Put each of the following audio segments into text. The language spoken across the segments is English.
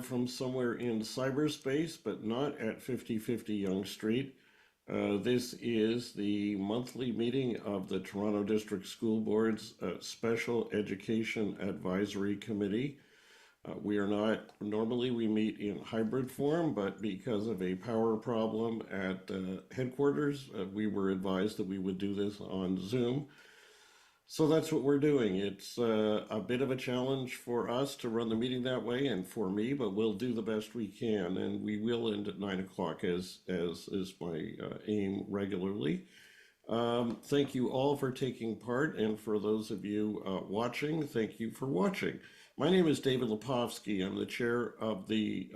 from somewhere in cyberspace, but not at 5050 Yonge Street. This is the monthly meeting of the Toronto District School Board's Special Education Advisory Committee. Normally we meet in hybrid form, but because of a power problem at headquarters, we were advised that we would do this on Zoom. So that's what we're doing. It's a bit of a challenge for us to run the meeting that way and for me, but we'll do the best we can. And we will end at 9 o'clock as is my aim regularly. Thank you all for taking part. And for those of you watching, thank you for watching. My name is David Lepofsky. I'm the chair of the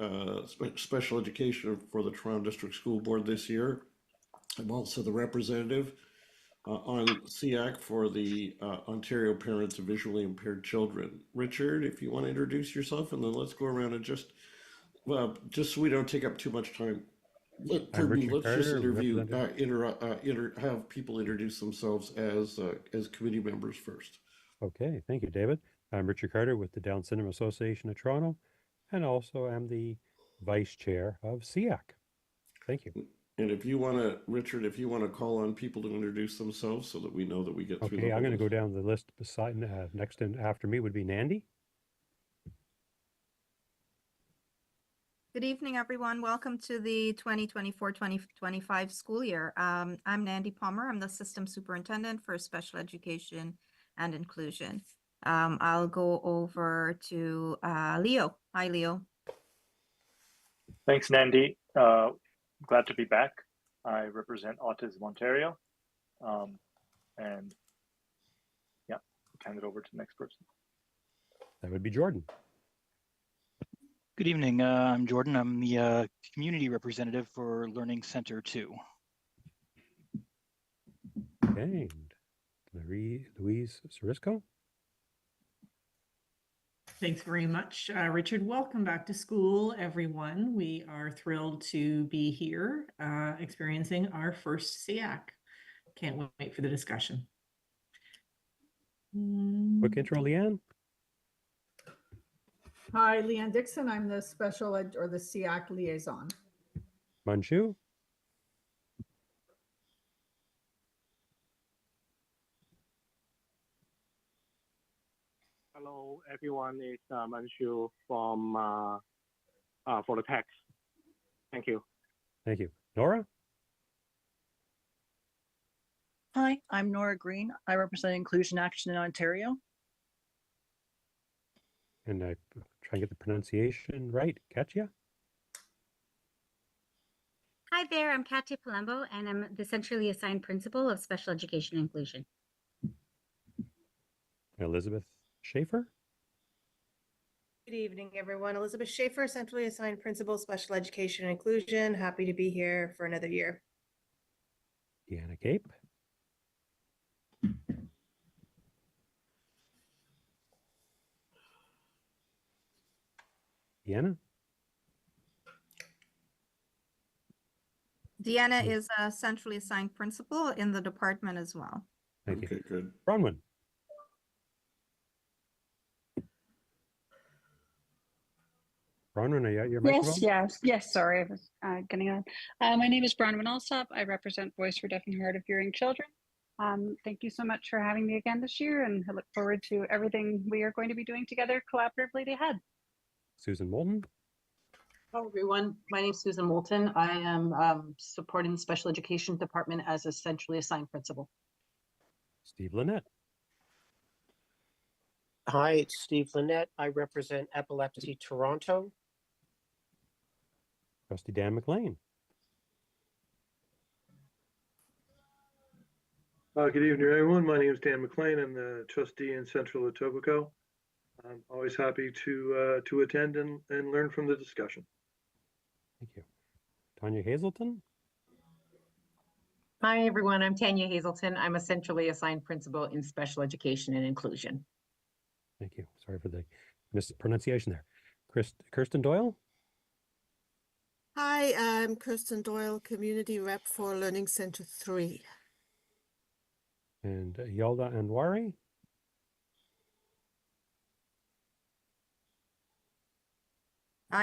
Special Education for the Toronto District School Board this year. I'm also the representative on SEAC for the Ontario Parents of Visually Impaired Children. Richard, if you want to introduce yourself, and then let's go around and just so we don't take up too much time. I'm Richard let's Carter, just interview, representative. have people introduce themselves as committee members first. Okay, thank you, David. I'm Richard Carter with the Down Syndrome Association of Toronto, and also am the vice chair of SEAC. Thank you. And if you want to, Richard, if you want to call on people to introduce themselves so that we know that we get through the Okay, I'm going to list. go down the list beside, next and after me would be Nandy. Good evening, everyone. Welcome to the 2024-2025 school year. I'm Nandy Palmer. I'm the System Superintendent for Special Education and Inclusion. I'll go over to Leo. Hi, Leo. Thanks, Nandy. Glad to be back. I represent Autism Ontario. And yeah, hand it over to the next person. That would be Jordan. Good evening. I'm Jordan. I'm the community representative for Learning Center 2. Okay, Louise Sarisco. Thanks very much, Richard. Welcome back to school, everyone. We are thrilled to be here experiencing our first SEAC. Can't wait for the discussion. Quick intro, Leanne. Hi, Leanne Dixon. I'm the special ed or the SEAC liaison. Manchu. Hello, everyone. It's Manchu from for the text. Thank you. Thank you. Nora. Hi, I'm Nora Green. I represent Inclusion Action in Ontario. And I try and get the pronunciation right. Katya. Hi there, I'm Katya Palumbo, and I'm the centrally assigned principal of Special Education Inclusion. Elizabeth Schaefer. Good evening, everyone. Elizabeth Schaefer, centrally assigned principal, Special Education and Inclusion. Happy to be here for another year. Deanna Cape. Deanna. Deanna is a centrally assigned principal in the department as well. Thank you. Okay, good. Bronwyn. Bronwyn, are you at your microphone? Yes. Sorry, I was getting on. My name is Bronwyn Alsop. I represent Voice for Deaf and Hard of Hearing Children. Thank you so much for having me again this year, and I look forward to everything we are going to be doing together collaboratively ahead. Susan Moulton. Hello, everyone. My name is Susan Moulton. I am supporting the Special Education Department as a centrally assigned principal. Steve Lynette. Hi, it's Steve Lynette. I represent Epilepsy Toronto. Trustee Dan McLean. Good evening, everyone. My name is Dan McLean. I'm the trustee in Central Etobicoke. I'm always happy to attend and learn from the discussion. Thank you. Tanya Hazelton. Hi, everyone. I'm Tanya Hazelton. I'm a centrally assigned principal in Special Education and Inclusion. Thank you. Sorry for the mispronunciation there. Kirsten Doyle. Hi, I'm Kirsten Doyle, Community Rep for Learning Center 3. And Yalda Anwari.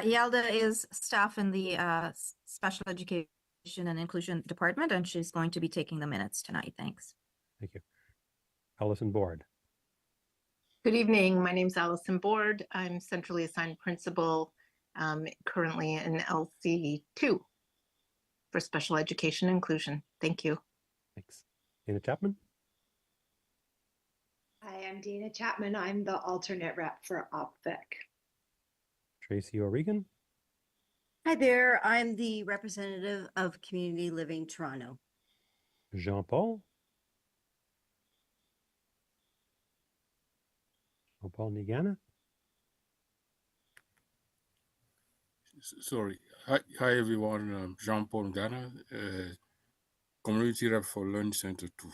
Yelda is staff in the Special Education and Inclusion Department, and she's going to be taking the minutes tonight. Thanks. Thank you. Allison Board. Good evening. My name's Allison Board. I'm centrally assigned principal, currently in LC2 for special education inclusion. Thank you. Thanks. Dana Chapman. Hi, I'm Dana Chapman. I'm the alternate rep for OPVIC. Tracy O'Regan. Hi there. I'm the representative of Community Living Toronto. Jean-Paul. Jean-Paul Nigana. Sorry. Hi everyone. I'm Jean-Paul Ngana, Community Rep for Learning Center 2.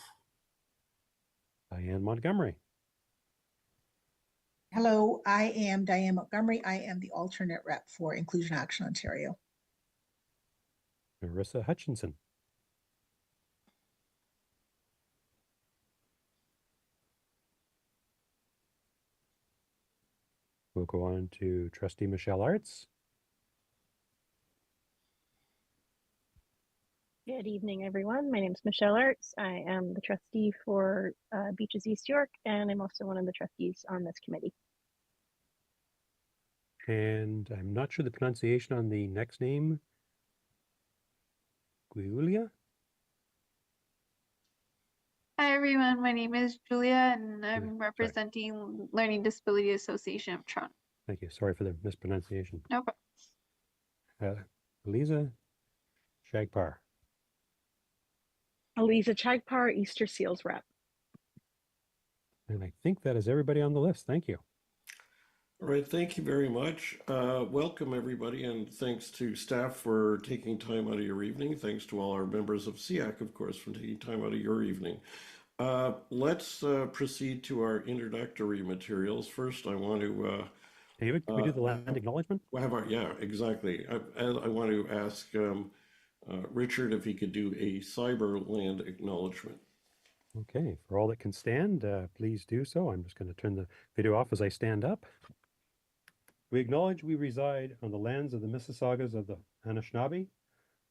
Diane Montgomery. Hello, I am Diane Montgomery. I am the alternate rep for Inclusion Action Ontario. Marissa Hutchinson. We'll go on to Trustee Michelle Arts. Good evening, everyone. My name is Michelle Arts. I am the trustee for Beaches East York, and I'm also one of the trustees on this committee. And I'm not sure the pronunciation on the next name. Giulia? Hi everyone, my name is Julia and I'm representing Learning Disability Association of Toronto. Thank you. Sorry for the mispronunciation. No problem. Eliza Shagpar. Eliza Chagpar, Easter Seals rep. And I think that is everybody on the list. Thank you. All right, thank you very much. Welcome everybody, and thanks to staff for taking time out of your evening. Thanks to all our members of SEAC, of course, for taking time out of your evening. Let's proceed to our introductory materials. First, I want to... David, can we do the land acknowledgement? Yeah, exactly. I want to ask Richard if he could do a cyber land acknowledgement. Okay, for all that can stand, please do so. I'm just going to turn the video off as I stand up. We acknowledge we reside on the lands of the Mississaugas of the Anishinaabe,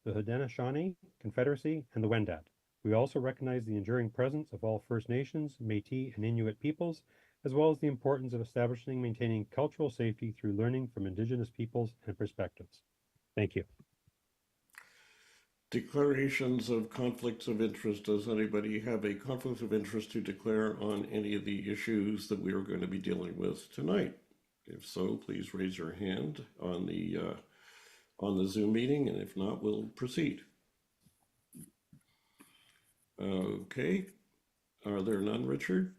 the Haudenosaunee Confederacy, and the Wendat. We also recognize the enduring presence of all First Nations, Métis, and Inuit peoples, as well as the importance of establishing and maintaining cultural safety through learning from Indigenous peoples and perspectives. Thank you. Declarations of conflicts of interest. Does anybody have a conflict of interest to declare on any of the issues that we are going to be dealing with tonight? If so, please raise your hand on the Zoom meeting, and if not, we'll proceed. Okay. Are there none, Richard?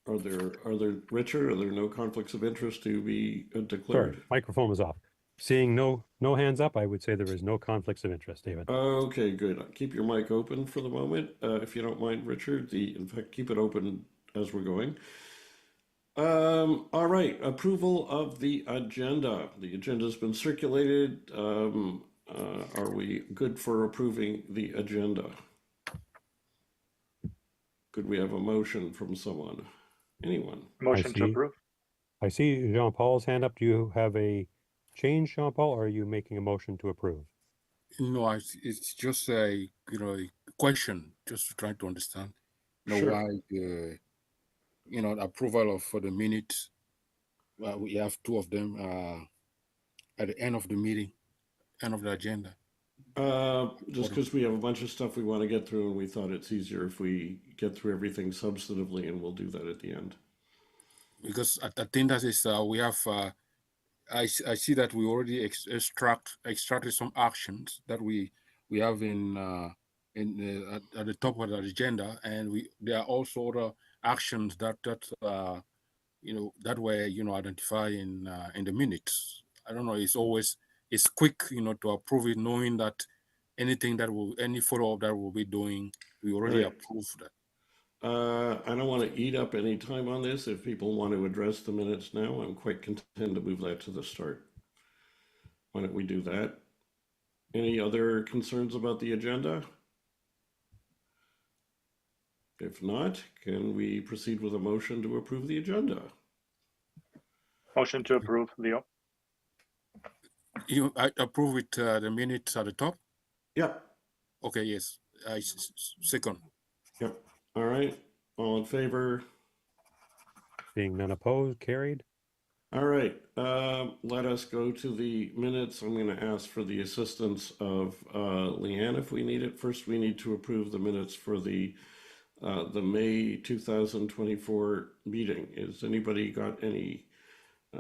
Richard, are there no conflicts of interest to be declared? Sorry, microphone was off. Seeing no hands up, I would say there is no conflicts of interest, David. Okay, good. Keep your mic open for the moment, if you don't mind, Richard. In fact, keep it open as we're going. All right, approval of the agenda. The agenda's been circulated. Are we good for approving the agenda? Could we have a motion from someone? Anyone? Motion to approve. I see Jean-Paul's hand up. Do you have a change, Jean-Paul, or are you making a motion to approve? No, it's just a a question, just trying to understand. Sure. Why approval for the minutes. We have two of them at the end of the meeting, end of the agenda. Just because we have a bunch of stuff we want to get through, and we thought it's easier if we get through everything substantively, and we'll do that at the end. Because I think that is we have. I see that we already extracted some actions that we have at the top of the agenda, and there are also other actions that were identified in the minutes. I don't know. It's quick to approve it, knowing that any follow-up that we'll be doing, we already approved that. I don't want to eat up any time on this. If people want to address the minutes now, I'm quite content to move that to the start. Why don't we do that? Any other concerns about the agenda? If not, can we proceed with a motion to approve the agenda? Motion to approve, Leo. I approve with the minutes at the top. Yep. Okay, yes. Second. Yep. All right. All in favor? Seeing none opposed, carried. All right. Let us go to the minutes. I'm going to ask for the assistance of Leanne if we need it. First, we need to approve the minutes for the May 2024 meeting. Has anybody got any?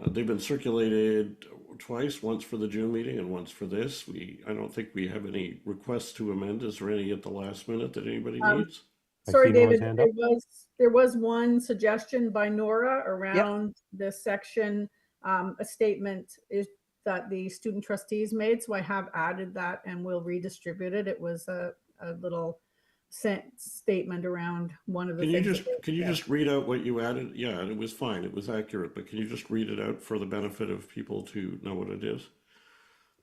They've been circulated twice, once for the June meeting and once for this. I don't think we have any requests to amend. Is there any at the last minute that anybody needs? Nora's Sorry, David, hand there was one suggestion by Nora around this section. A statement is that the student trustees made, so I have added that and we'll redistribute it. It was a little statement around one of the things. Can you just read out what you added? Yeah, it was fine. It was accurate, but can you just read it out for the benefit of people to know what it is?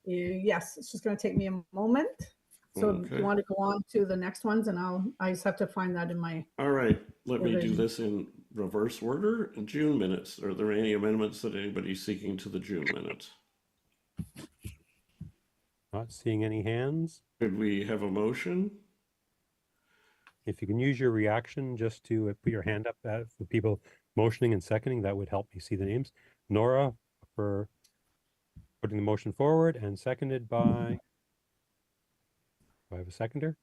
Yes, it's just going to take me a moment. So Okay. do you want to go on to the next ones, and I just have to find that in my. All right, let me do revision. this in reverse order. June minutes. Are there any amendments that anybody's seeking to the June minutes? Not seeing any hands. Could we have a motion? If you can use your reaction just to put your hand up for people motioning and seconding, that would help me see the names. Nora for putting the motion forward and seconded by, do I have a seconder?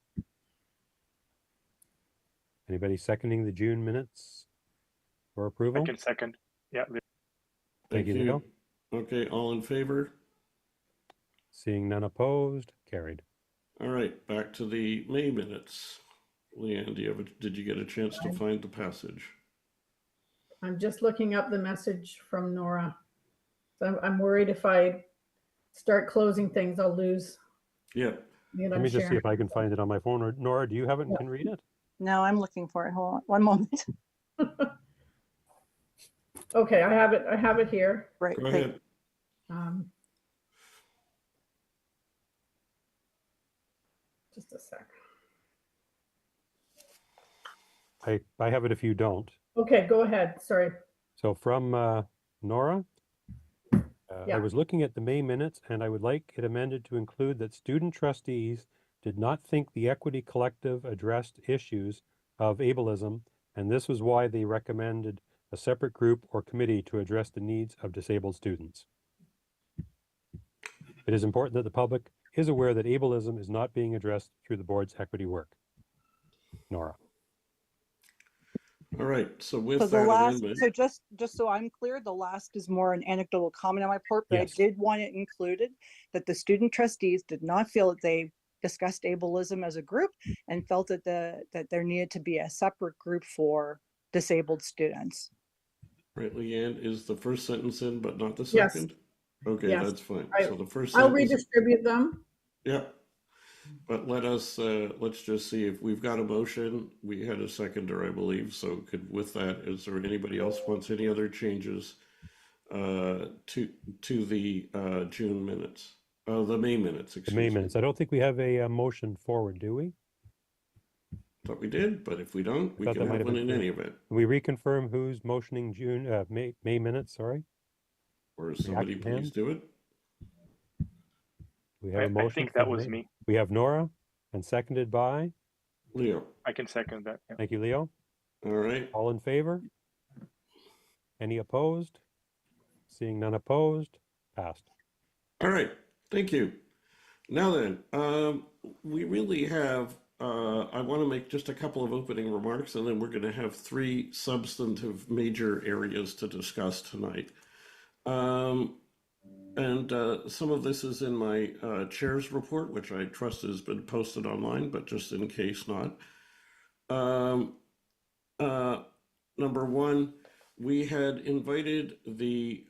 Anybody seconding the June minutes for approval? I can second. Yeah. Thank you, Leo. Okay, all in favor? Seeing none opposed, carried. All right, back to the May minutes. Leanne, did you get a chance to find the passage? I'm just looking up the message from Nora. So I'm worried if I start closing things, I'll lose. Yeah. Let me just see if I can find it on my phone. Or Nora, do you have it and can read it? No, I'm looking for it. Hold on one moment. Okay, I have it here. Right. Go ahead. Just a sec. I have it if you don't. Okay, go ahead. Sorry. So from Nora, Yeah. I was looking at the May minutes and I would like it amended to include that student trustees did not think the Equity Collective addressed issues of ableism, and this was why they recommended a separate group or committee to address the needs of disabled students. It is important that the public is aware that ableism is not being addressed through the board's equity work. Nora. All right, so with So that the last, amendment, so just so I'm clear, the last is more an anecdotal comment on my part, but Yes. I did want it included that the student trustees did not feel that they discussed ableism as a group and felt that that there needed to be a separate group for disabled students. right, Leanne, is the first sentence in but not the Yes. second? Okay, Yes. that's fine. So the first I'll sentence. redistribute them. Yeah, but let's just see if we've got a motion. We had a seconder, I believe. So with that, is there anybody else wants any other changes to the June minutes? The May minutes, The May minutes. I don't think we have a motion forward, do we? Thought we did, but if we don't, we Thought can that might have have one been in clear. any event. Can we reconfirm who's motioning May minutes, sorry? Or somebody Reaction please hand? do it. We have a I motion. think for that was May. me. We have Nora and seconded by, Leo. I can second that. Yeah. thank you, Leo. All right. All in favor? Any opposed? Seeing none opposed, passed. All right, thank you. Now then, we really have, I want to make just a couple of opening remarks, and then we're going to have three substantive major areas to discuss tonight. Some of this is in my chair's report, which I trust has been posted online, but just in case not. Number one, we had invited the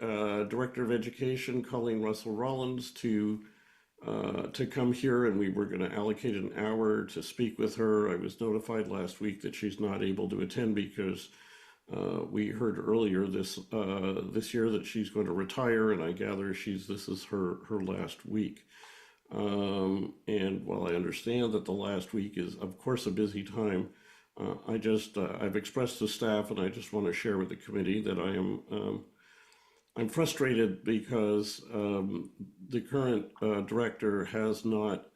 Director of Education, Colleen Russell Rollins, to come here, and we were going to allocate an hour to speak with her. I was notified last week that she's not able to attend because we heard earlier this year that she's going to retire, and I gather this is her last week. And while I understand that the last week is, of course, a busy time, I've expressed to staff, and I just want to share with the committee that I'm frustrated because the current director has not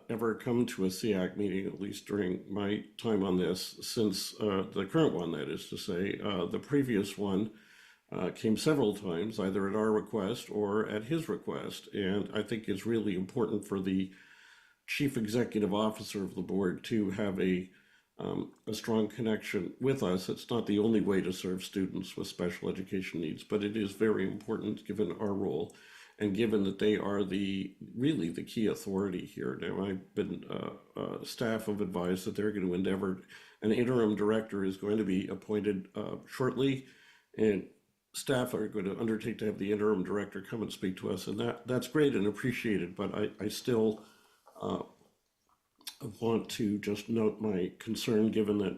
ever come to a SEAC meeting, at least during my time on this, since the current one, that is to say. The previous one came several times, either at our request or at his request. And I think it's really important for the chief executive officer of the board to have a strong connection with us. It's not the only way to serve students with special education needs, but it is very important given our role and given that they are really the key authority here. Now, I've been, staff have advised that they're going to endeavor, an interim director is going to be appointed shortly, and staff are going to undertake to have the interim director come and speak to us, and that's great and appreciated, but I still want to just note my concern, given that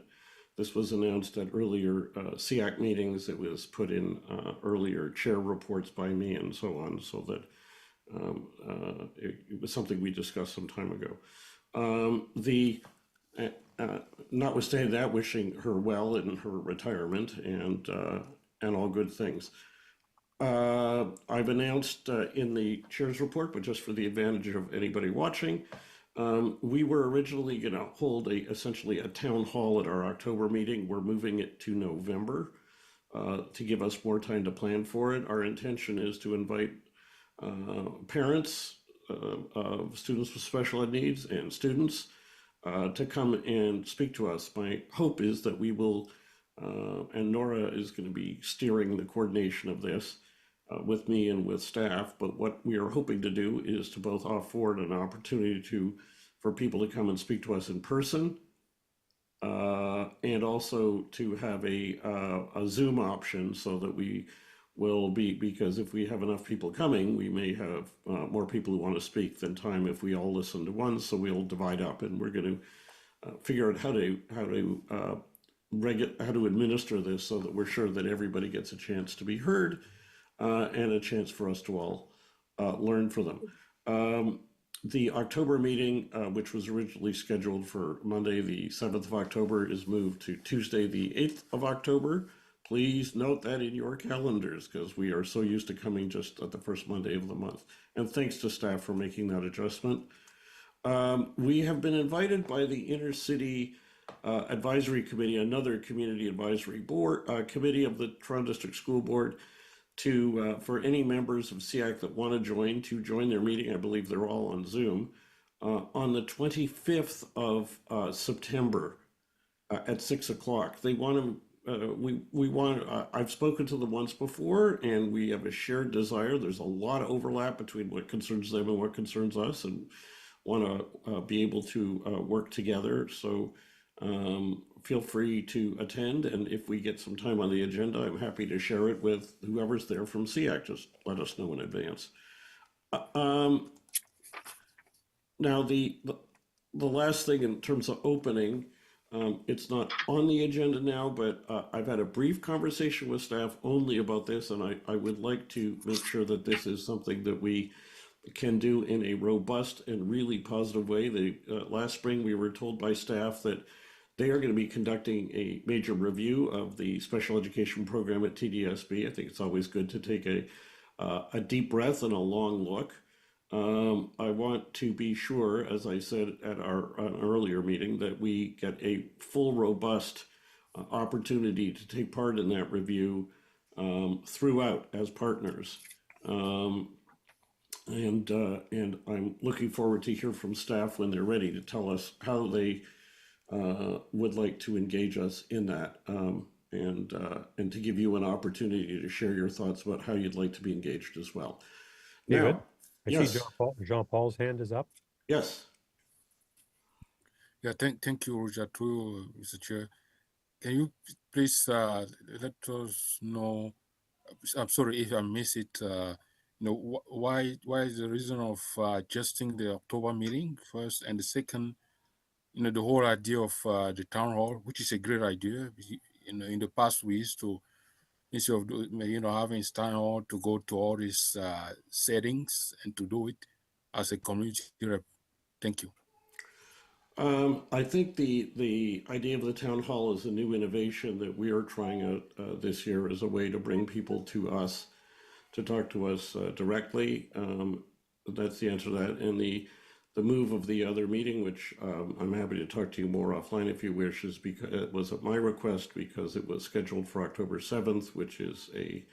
this was announced at earlier SEAC meetings. It was put in earlier chair reports by me and so on, so that it was something we discussed some time ago. Notwithstanding that, wishing her well in her retirement and all good things. I've announced in the chair's report, but just for the advantage of anybody watching, we were originally going to hold essentially a town hall at our October meeting. We're moving it to November to give us more time to plan for it. Our intention is to invite parents of students with special ed needs and students to come and speak to us. My hope is that we will, and Nora is going to be steering the coordination of this with me and with staff, but what we are hoping to do is to both afford an opportunity for people to come and speak to us in person, and also to have a Zoom option so that we will be, because if we have enough people coming, we may have more people who want to speak than time if we all listen to one, so we'll divide up, and we're going to figure out how to administer this so that we're sure that everybody gets a chance to be heard and a chance for us to all learn from them. The October meeting, which was originally scheduled for Monday, the 7th of October, is moved to Tuesday, the 8th of October. Please note that in your calendars, because we are so used to coming just at the first Monday of the month. And thanks to staff for making that adjustment. We have been invited by the Intercity Advisory Committee, another community advisory board committee of the Toronto District School Board, to for any members of SEAC that want to join their meeting. I believe they're all on Zoom on the 25th of September at 6 o'clock. They want to. We want. I've spoken to them once before, and we have a shared desire. There's a lot of overlap between what concerns them and what concerns us, and want to be able to work together. So feel free to attend, and if we get some time on the agenda, I'm happy to share it with whoever's there from SEAC. Just let us know in advance. Now, the last thing in terms of opening, it's not on the agenda now, but I've had a brief conversation with staff only about this, and I would like to make sure that this is something that we can do in a robust and really positive way. Last spring, we were told by staff that they are going to be conducting a major review of the special education program at TDSB. I think it's always good to take a deep breath and a long look. I want to be sure, as I said at an earlier meeting, that we get a full, robust opportunity to take part in that review throughout as partners. And I'm looking forward to hear from staff when they're ready to tell us how they would like to engage us in that, and to give you an opportunity to share your thoughts about how you'd like to be engaged as well. David, Now, I yes, see Jean-Paul's hand is up. yes. Yeah, thank you, Roger, too, Mr. Chair. Can you please let us know? I'm sorry if I miss it. Why is the reason of adjusting the October meeting first, and the second, the whole idea of the town hall, which is a great idea. In the past we used to, instead of having town hall, to go to all these settings and to do it as a community rep. Thank you. I think the idea of the town hall is a new innovation that we are trying out this year as a way to bring people to us, to talk to us directly. That's the answer to that. And the move of the other meeting, which I'm happy to talk to you more offline if you wish, is because it was at my request because it was scheduled for October 7th, which is a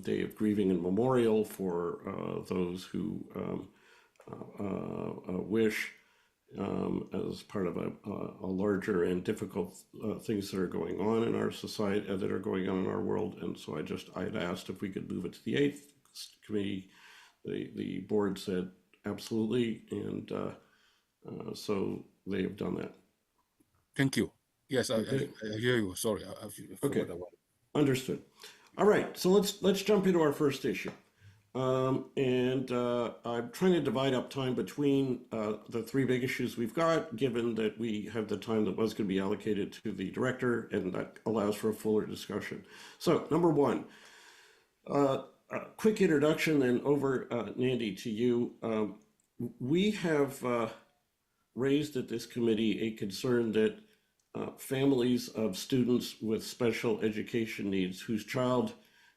day of grieving and memorial for those who wish, as part of a larger and difficult things that are going on in our society, that are going on in our world. And so I had asked if we could move it to the 8th. Committee, the board said absolutely, and so they have done that. Thank you. Yes, Okay. I hear you. Sorry, I forgot Okay. about it. Understood. All right, so let's jump into our first issue. I'm trying to divide up time between the three big issues we've got, given that we have the time that was going to be allocated to the director, and that allows for a fuller discussion. So, number one, a quick introduction, and over, Nandy, to you. We have raised at this committee a concern that families of students with special education needs whose child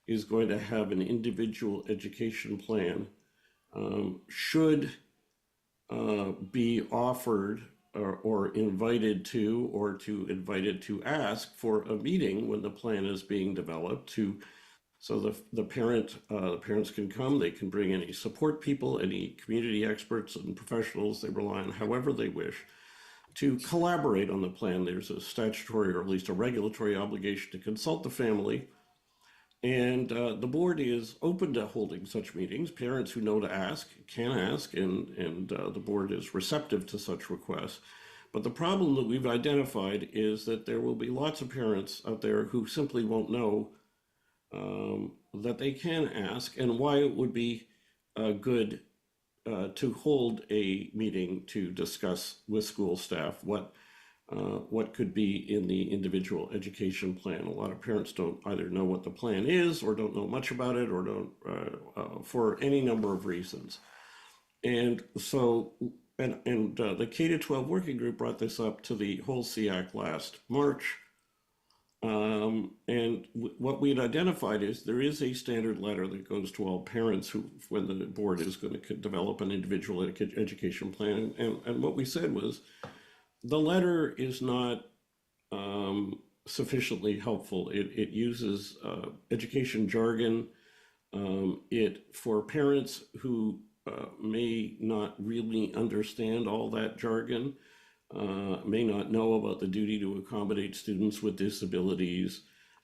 is going to have an individual education plan should be offered or invited to, or invited to ask for a meeting when the plan is being developed, so the parents can come. They can bring any support people, any community experts and professionals they rely on, however they wish, to collaborate on the plan. There's a statutory, or at least a regulatory, obligation to consult the family. And the board is open to holding such meetings. Parents who know to ask can ask, and the board is receptive to such requests. But the problem that we've identified is that there will be lots of parents out there who simply won't know that they can ask, and why it would be good to hold a meeting to discuss with school staff what could be in the individual education plan. A lot of parents don't either know what the plan is, or don't know much about it, or don't, for any number of reasons. And so, the K-12 working group brought this up to the whole SEAC last March. What we had identified is there is a standard letter that goes to all parents who, when the board is going to develop an individual education plan. And what we said was, the letter is not sufficiently helpful. It uses education jargon. For parents who may not really understand all that jargon, may not know about the duty to accommodate students with disabilities,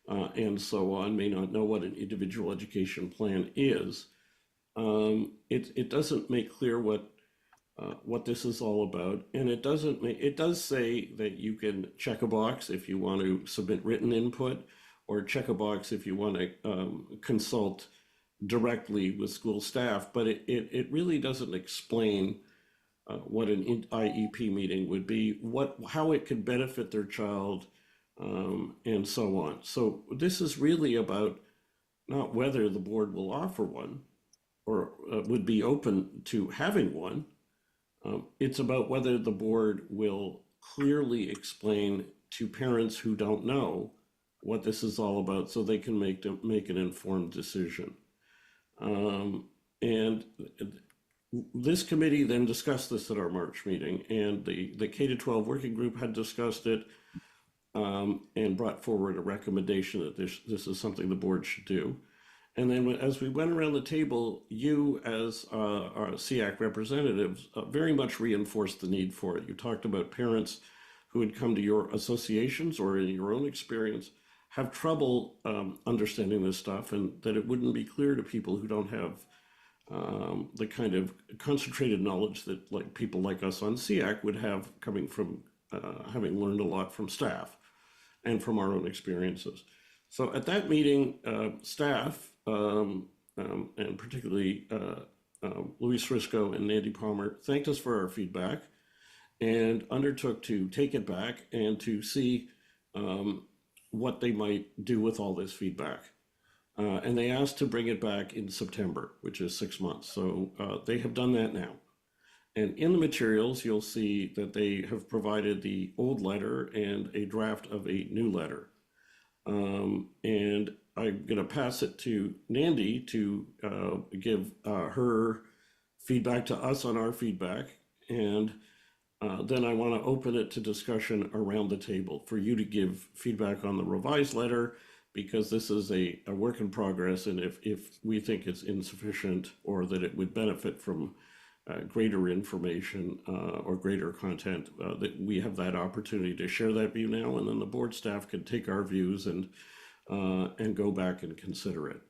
and so on, may not know what an individual education plan is. It doesn't make clear what this is all about, and it does say that you can check a box if you want to submit written input, or check a box if you want to consult directly with school staff, but it really doesn't explain what an IEP meeting would be, how it could benefit their child, and so on. So this is really about not whether the board will offer one, or would be open to having one. It's about whether the board will clearly explain to parents who don't know what this is all about, so they can make an informed decision. And this committee then discussed this at our March meeting, and the K-12 working group had discussed it, and brought forward a recommendation that this is something the board should do. And then as we went around the table, you as our SEAC representatives very much reinforced the need for it. You talked about parents who had come to your associations, or in your own experience, have trouble understanding this stuff, and that it wouldn't be clear to people who don't have the kind of concentrated knowledge that people like us on SEAC would have, coming from having learned a lot from staff and from our own experiences. So at that meeting, staff, and particularly Luis Risco and Nandy Palmer, thanked us for our feedback, and undertook to take it back and to see what they might do with all this feedback. And they asked to bring it back in September, which is 6 months. So they have done that now. And in the materials, you'll see that they have provided the old letter and a draft of a new letter. And I'm going to pass it to Nandy to give her feedback to us on our feedback. And then I want to open it to discussion around the table for you to give feedback on the revised letter, because this is a work in progress. And if we think it's insufficient or that it would benefit from greater information or greater content, that we have that opportunity to share that view now, and then the board staff can take our views and go back and consider it.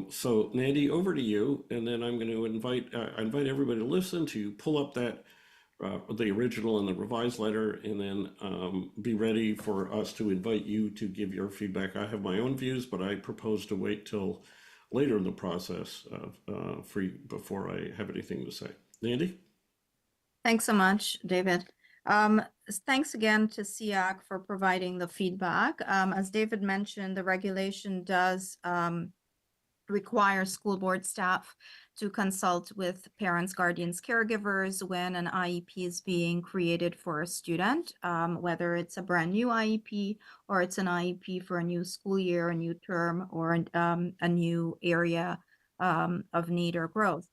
So Nandy, over to you, and then I'm going to invite everybody to listen, to pull up that the original and the revised letter, and then be ready for us to invite you to give your feedback. I have my own views, but I propose to wait till later in the process before I have anything to say. Nandy? Thanks so much, David. Thanks again to SEAC for providing the feedback. As David mentioned, the regulation does require school board staff to consult with parents, guardians, caregivers when an IEP is being created for a student, whether it's a brand new IEP or it's an IEP for a new school year, a new term, or a new area of need or growth.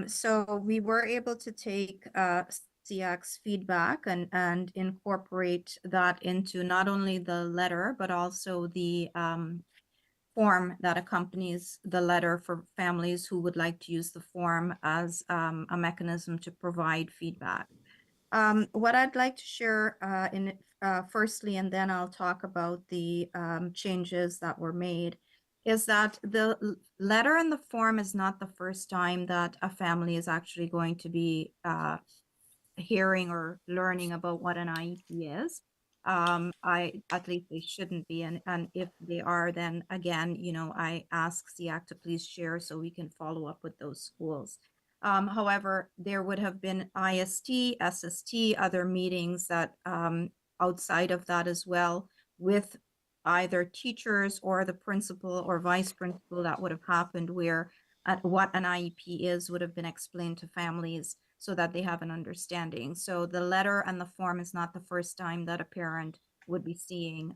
So we were able to take SEAC's feedback and incorporate that into not only the letter, but also the form that accompanies the letter for families who would like to use the form as a mechanism to provide feedback. What I'd like to share firstly, and then I'll talk about the changes that were made, is that the letter and the form is not the first time that a family is actually going to be hearing or learning about what an IEP is. At least they shouldn't be, and if they are, then again, I ask SEAC to please share so we can follow up with those schools. However, there would have been IST, SST, other meetings that outside of that as well, with either teachers or the principal or vice principal, that would have happened where what an IEP is would have been explained to families so that they have an understanding. So the letter and the form is not the first time that a parent would be seeing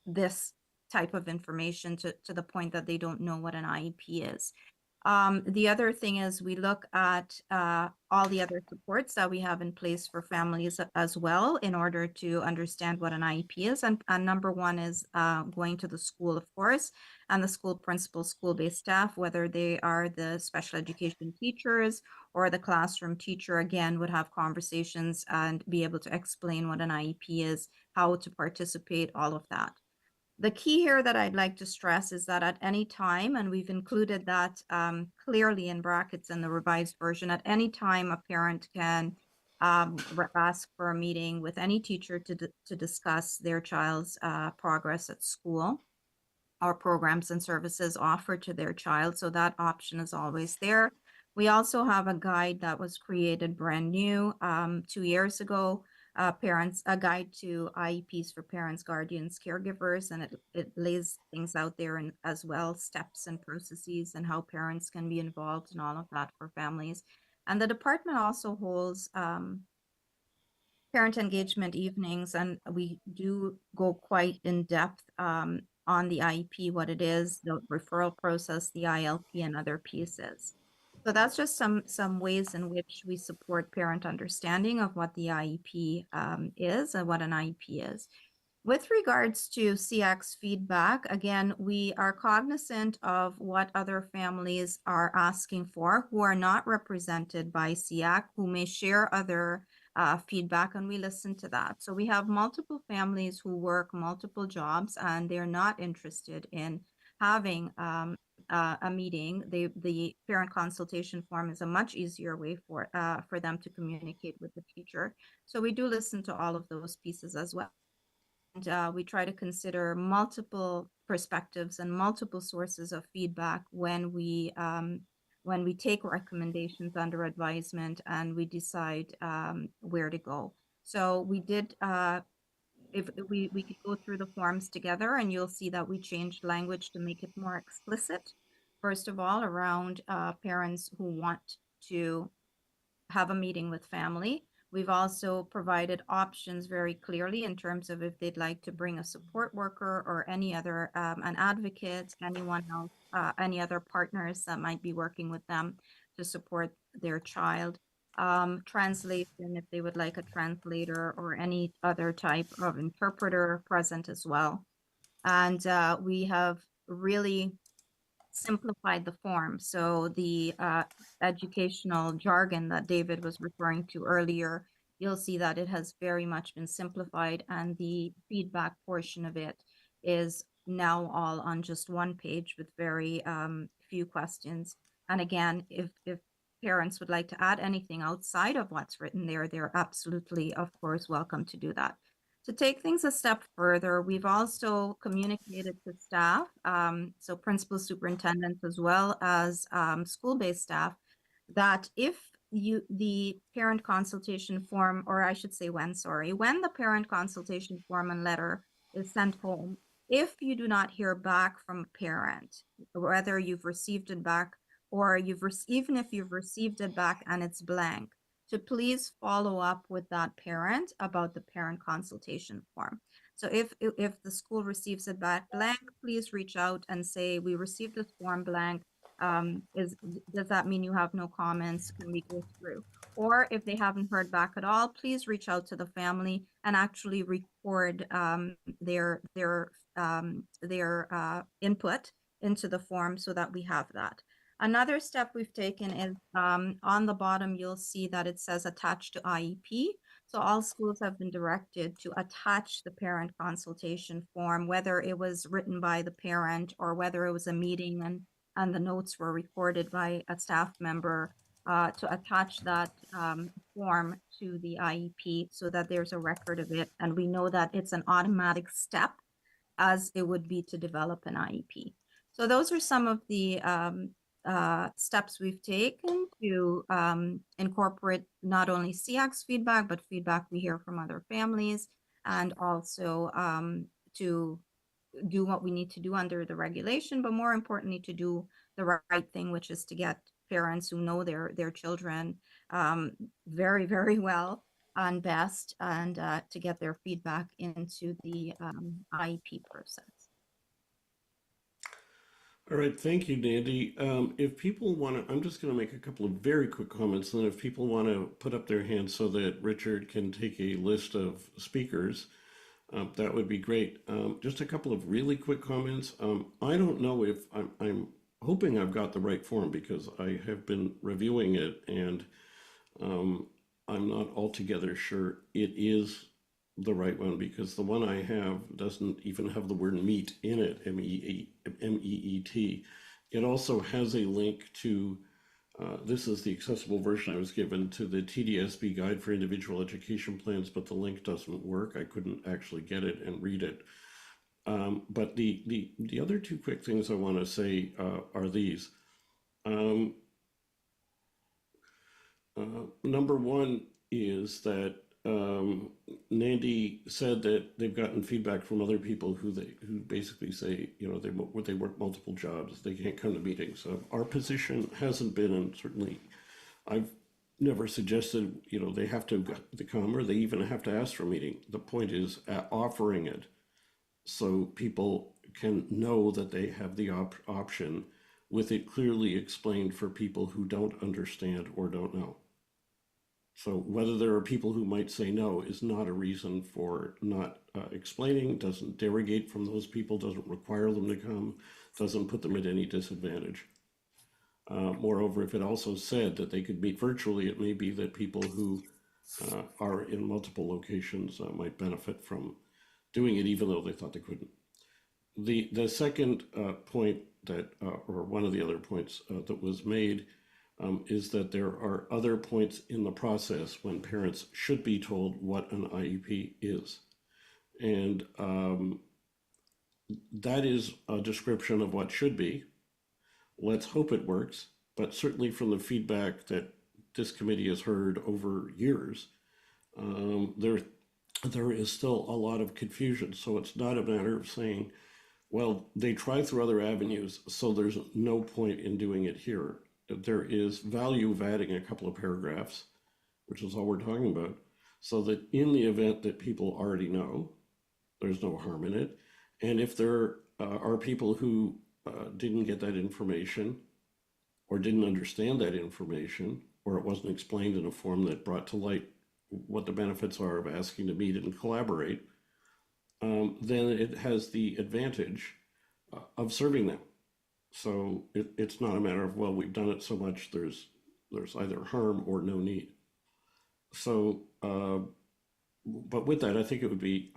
this type of information to the point that they don't know what an IEP is. The other thing is we look at all the other supports that we have in place for families as well in order to understand what an IEP is. And number one is going to the school, of course, and the school principal, school-based staff, whether they are the special education teachers or the classroom teacher, again, would have conversations and be able to explain what an IEP is, how to participate, all of that. The key here that I'd like to stress is that at any time, and we've included that clearly in brackets in the revised version, at any time a parent can ask for a meeting with any teacher to discuss their child's progress at school or programs and services offered to their child. So that option is always there. We also have a guide that was created brand new 2 years ago, a guide to IEPs for parents, guardians, caregivers, and it lays things out there and as well, steps and processes and how parents can be involved in all of that for families. And the department also holds parent engagement evenings, and we do go quite in depth on the IEP, what it is, the referral process, the ILP, and other pieces. So that's just some ways in which we support parent understanding of what the IEP is and what an IEP is. With regards to SEAC's feedback, again, we are cognizant of what other families are asking for who are not represented by SEAC, who may share other feedback, and we listen to that. So we have multiple families who work multiple jobs and they're not interested in having a meeting. The parent consultation form is a much easier way for them to communicate with the teacher. So we do listen to all of those pieces as well. And we try to consider multiple perspectives and multiple sources of feedback when we take recommendations under advisement and we decide where to go. So we did, if we could go through the forms together, and you'll see that we changed language to make it more explicit. First of all, around parents who want to have a meeting with family. We've also provided options very clearly in terms of if they'd like to bring a support worker or any other, an advocate, anyone else, any other partners that might be working with them to support their child. Translation, if they would like a translator or any other type of interpreter present as well. And we have really simplified the form. So the educational jargon that David was referring to earlier, you'll see that it has very much been simplified, and the feedback portion of it is now all on just one page with very few questions. And again, if parents would like to add anything outside of what's written there, they're absolutely, of course, welcome to do that. To take things a step further, we've also communicated to staff, so principal superintendents as well as school-based staff, that if the parent consultation form, or I should say when the parent consultation form and letter is sent home, if you do not hear back from a parent, whether you've received it back or even if you've received it back and it's blank, to please follow up with that parent about the parent consultation form. So if the school receives it back blank, please reach out and say, we received this form blank. Does that mean you have no comments? Can we go through? Or if they haven't heard back at all, please reach out to the family and actually record their input into the form so that we have that. Another step we've taken is on the bottom, you'll see that it says attached to IEP. So all schools have been directed to attach the parent consultation form, whether it was written by the parent or whether it was a meeting and the notes were recorded by a staff member, to attach that form to the IEP so that there's a record of it. And we know that it's an automatic step as it would be to develop an IEP. So those are some of the steps we've taken to incorporate not only SEAC's feedback, but feedback we hear from other families, and also to do what we need to do under the regulation, but more importantly, to do the right thing, which is to get parents who know their children very, very well and best, and to get their feedback into the IEP process. All right, thank you, Nandy. If people want to, I'm just going to make a couple of very quick comments, and if people want to put up their hands so that Richard can take a list of speakers, that would be great. Just a couple of really quick comments. I don't know if I'm hoping I've got the right form because I have been reviewing it, and I'm not altogether sure it is the right one, because the one I have doesn't even have the word meet in it, M-E-E-T. It also has a link to, this is the accessible version I was given, to the TDSB Guide for Individual Education Plans, but the link doesn't work. I couldn't actually get it and read it. But the other two quick things I want to say are these. Number one is that Nandy said that they've gotten feedback from other people who basically say, you know, they work multiple jobs, they can't come to meetings. So our position hasn't been, and certainly I've never suggested, you know, they have to come or they even have to ask for a meeting. The point is offering it so people can know that they have the option, with it clearly explained for people who don't understand or don't know. So whether there are people who might say no is not a reason for not explaining, doesn't derogate from those people, doesn't require them to come, doesn't put them at any disadvantage. Moreover, if it also said that they could meet virtually, it may be that people who are in multiple locations might benefit from doing it, even though they thought they couldn't. The second point that, or one of the other points that was made, is that there are other points in the process when parents should be told what an IEP is. And that is a description of what should be. Let's hope it works, but certainly from the feedback that this committee has heard over years, there is still a lot of confusion. So it's not a matter of saying, well, they try through other avenues, so there's no point in doing it here. There is value of adding a couple of paragraphs which is all we're talking about, so that in the event that people already know, there's no harm in it. And if there are people who didn't get that information or didn't understand that information, or it wasn't explained in a form that brought to light what the benefits are of asking to meet and collaborate, then it has the advantage of serving them. So it's not a matter of, well, we've done it so much, there's either harm or no need. So, but with that, I think it would be,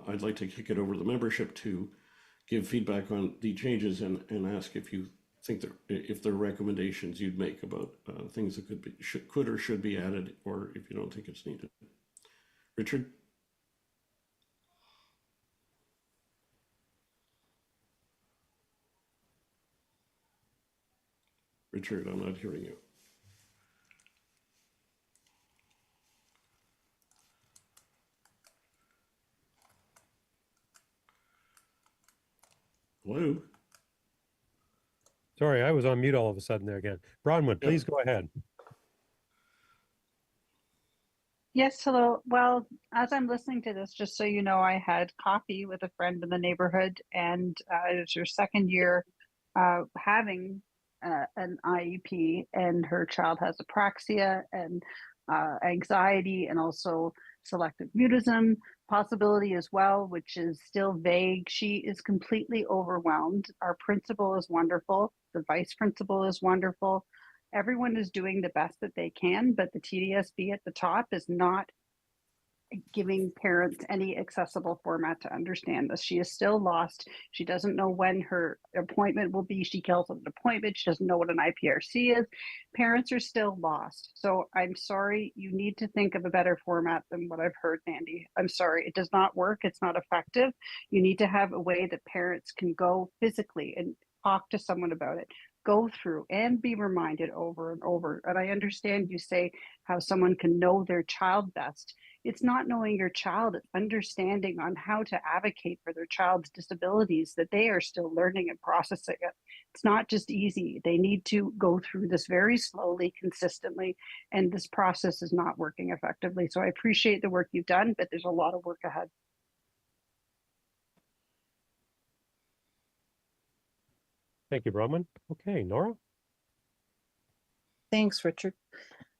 I'd like to kick it over to the membership to give feedback on the changes and ask if you think if there are recommendations you'd make about things that could or should be added, or if you don't think it's needed. Richard? Richard, I'm not hearing you. Hello? Sorry, I was on mute all of a sudden there again. Bronwyn, please go ahead. Yes, hello. Well, as I'm listening to this, just so you know, I had coffee with a friend in the neighborhood, and it's her second year having an IEP, and her child has apraxia and anxiety, and also selective mutism possibility as well, which is still vague. She is completely overwhelmed. Our principal is wonderful. The vice principal is wonderful. Everyone is doing the best that they can, but the TDSB at the top is not giving parents any accessible format to understand this. She is still lost. She doesn't know when her appointment will be. She calls it an appointment. She doesn't know what an IPRC is. Parents are still lost. So I'm sorry, you need to think of a better format than what I've heard, Mandy. I'm sorry, it does not work. It's not effective. You need to have a way that parents can go physically and talk to someone about it, go through and be reminded over and over. And I understand you say how someone can know their child best. It's not knowing your child, it's understanding on how to advocate for their child's disabilities, that they are still learning and processing it. It's not just easy. They need to go through this very slowly, consistently, and this process is not working effectively. So I appreciate the work you've done, but there's a lot of work ahead. Thank you, Bronwyn. Okay, Nora? Thanks, Richard.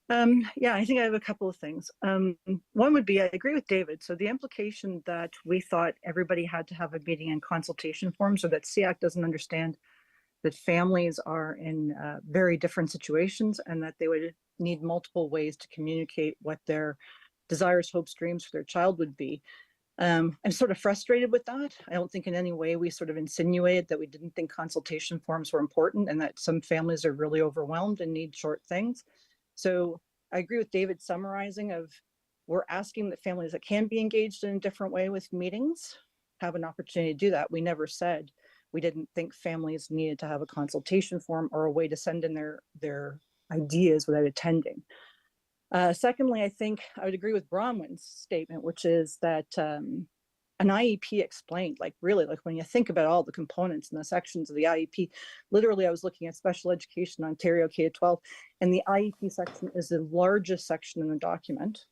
Yeah, I think I have a couple of things. One would be, I agree with David. So the implication that we thought everybody had to have a meeting and consultation form, so that SEAC doesn't understand that families are in very different situations and that they would need multiple ways to communicate what their desires, hopes, dreams for their child would be. I'm sort of frustrated with that. I don't think in any way we sort of insinuated that we didn't think consultation forms were important and that some families are really overwhelmed and need short things. So I agree with David summarizing of, we're asking that families that can be engaged in a different way with meetings have an opportunity to do that. We never said we didn't think families needed to have a consultation form or a way to send in their ideas without attending. Secondly, I think I would agree with Bronwyn's statement, which is that an IEP explained, like really, like when you think about all the components and the sections of the IEP, literally I was looking at Special Education Ontario K-12, and the IEP section is the largest section in the document.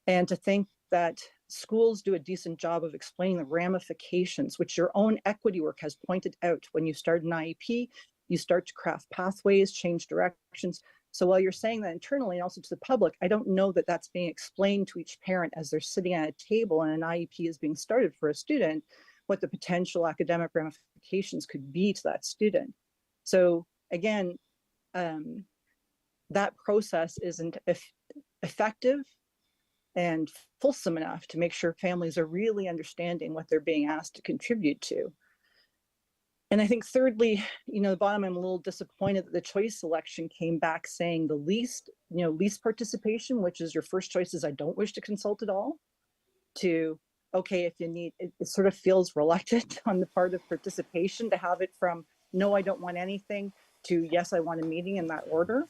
And to think that schools do a decent job of explaining the ramifications, which your own equity work has pointed out. When you start an IEP, you start to craft pathways, change directions. So while you're saying that internally and also to the public, I don't know that that's being explained to each parent as they're sitting at a table and an IEP is being started for a student, what the potential academic ramifications could be to that student. So again, that process isn't effective and fulsome enough to make sure families are really understanding what they're being asked to contribute to. And I think thirdly, the bottom, I'm a little disappointed that the choice selection came back saying the least participation, which is your first choice is I don't wish to consult at all, to, okay, if you need, it sort of feels reluctant on the part of participation to have it from, no, I don't want anything, to yes, I want a meeting, in that order.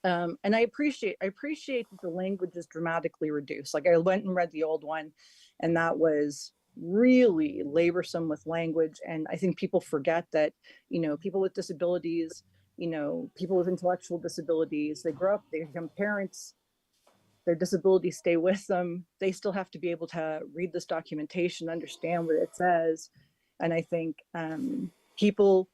And I appreciate that the language is dramatically reduced. Like I went and read the old one, and that was really laborsome with language. And I think people forget that, people with disabilities you know, people with intellectual disabilities, they grow up, they become parents, their disabilities stay with them. They still have to be able to read this documentation, understand what it says. And I think people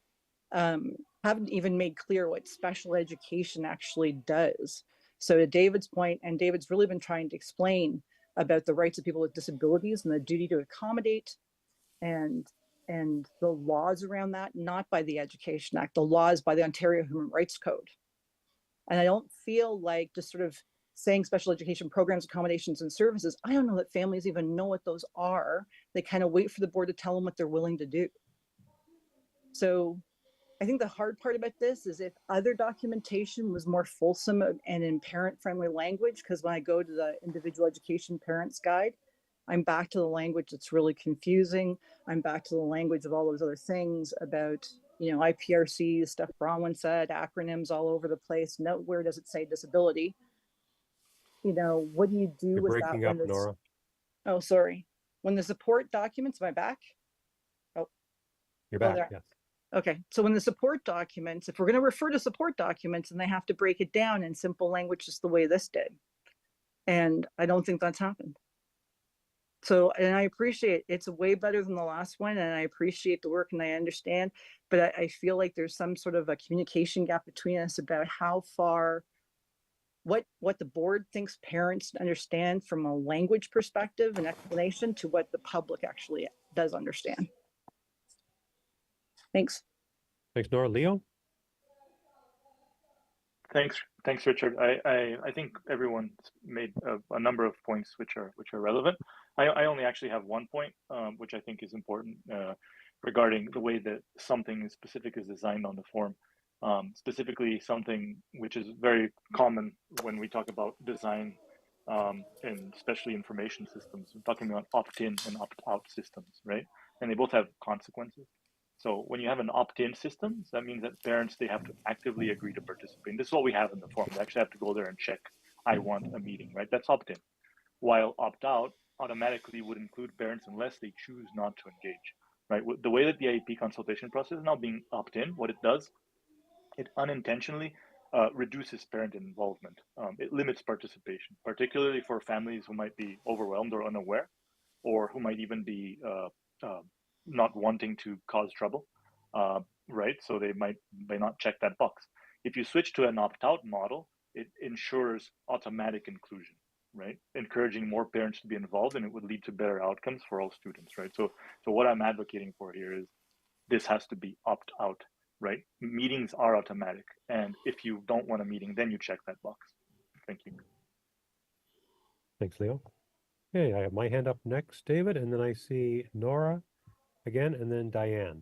haven't even made clear what special education actually does. So to David's point, and David's really been trying to explain about the rights of people with disabilities and the duty to accommodate and the laws around that, not by the Education Act, the laws by the Ontario Human Rights Code. And I don't feel like just sort of saying special education programs, accommodations, and services, I don't know that families even know what those are. They kind of wait for the board to tell them what they're willing to do. So I think the hard part about this is if other documentation was more fulsome and in parent-friendly language, because when I go to the individual education parents guide, I'm back to the language that's really confusing. I'm back to the language of all those other things about, you know, IPRC, stuff Bronwyn said, acronyms all over the place. Nowhere does it say disability. You know, what do you do You're with breaking that up, when it's, Nora. oh, sorry. When the support documents, am I back? Oh, You're oh, back, there. yes. Okay, so when the support documents, if we're going to refer to support documents, then they have to break it down in simple language just the way this did. And I don't think that's happened. So, and I appreciate it's way better than the last one, and I appreciate the work and I understand, but I feel like there's some sort of a communication gap between us about how far, what the board thinks parents understand from a language perspective and explanation to what the public actually does understand. Thanks. Thanks, Nora. Leo? Thanks, Richard. I think everyone's made a number of points which are relevant. I only actually have one point, which I think is important regarding the way that something specific is designed on the form. Specifically, something which is very common when we talk about design, and especially information systems. We're talking about opt-in and opt-out systems, right? And they both have consequences. So when you have an opt-in system, that means that parents, they have to actively agree to participate. And this is what we have in the form. They actually have to go there and check, I want a meeting, right? That's opt-in. While opt-out automatically would include parents unless they choose not to engage, right? The way that the IEP consultation process is now being opt-in, what it does, it unintentionally reduces parent involvement. It limits participation, particularly for families who might be overwhelmed or unaware, or who might even be not wanting to cause trouble, right? So they may not check that box. If you switch to an opt-out model, it ensures automatic inclusion, right? Encouraging more parents to be involved, and it would lead to better outcomes for all students, right? So what I'm advocating for here is this has to be opt-out, right? Meetings are automatic, and if you don't want a meeting, then you check that box. Thank you. Thanks, Leo. Okay, I have my hand up next, David, and then I see Nora again, and then Diane.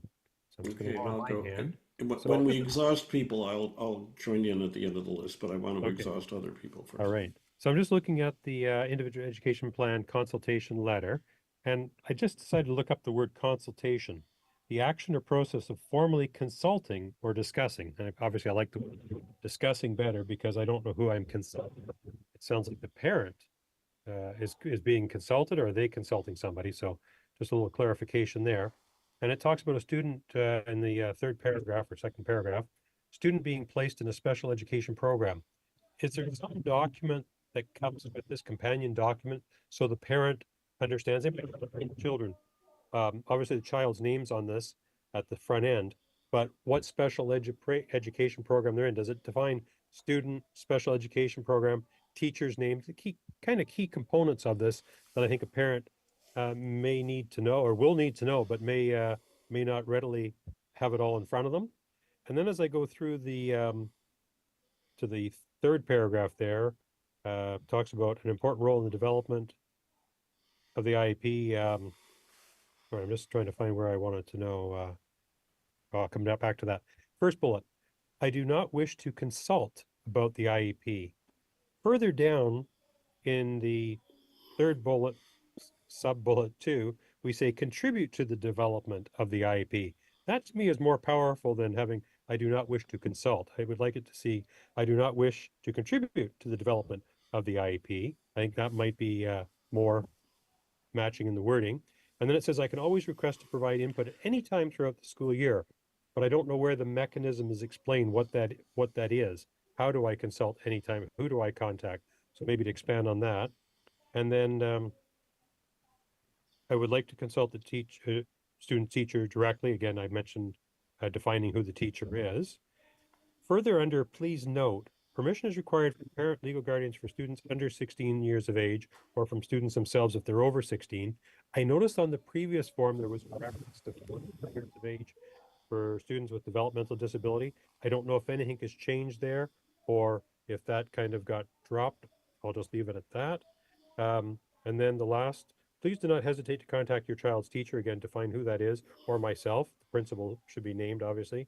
So I'm just going Okay, to and I'll my go. hand. When we exhaust people, I'll join in at the end of the list, but I want to exhaust other people first. All right. So I'm just looking at the individual education plan consultation letter, and I just decided to look up the word consultation, the action or process of formally consulting or discussing. And obviously I like the word discussing better because I don't know who I'm consulting. It sounds like the parent is being consulted, or are they consulting somebody? So just a little clarification there. And it talks about a student in the third paragraph or second paragraph, student being placed in a special education program. Is there some document that comes with this companion document so the parent understands it? Children, obviously the child's name's on this at the front end, but what special education program they're in? Does it define student, special education program, teacher's name, the key components of this that I think a parent may need to know or will need to know, but may not readily have it all in front of them. And then as I go through the to the third paragraph there, talks about an important role in the development of the IEP. I'm just trying to find where I wanted to know. I'll come back to that. First bullet, I do not wish to consult about the IEP. Further down in the third bullet, sub-bullet 2, we say contribute to the development of the IEP. That to me is more powerful than having I do not wish to consult. I would like it to see I do not wish to contribute to the development of the IEP. I think that might be more matching in the wording. And then it says I can always request to provide input at any time throughout the school year. but I don't know where the mechanism is explained what that is. How do I consult anytime? Who do I contact? So maybe to expand on that. And then I would like to consult the student teacher directly. Again, I mentioned defining who the teacher is. Further under, please note, permission is required from parent legal guardians for students under 16 years of age or from students themselves if they're over 16. I noticed on the previous form there was a reference to 14 years of age for students with developmental disability. I don't know if anything has changed there or if that kind of got dropped. I'll just leave it at that. And then the last, please do not hesitate to contact your child's teacher, again, to find who that is, or myself, the principal should be named, obviously,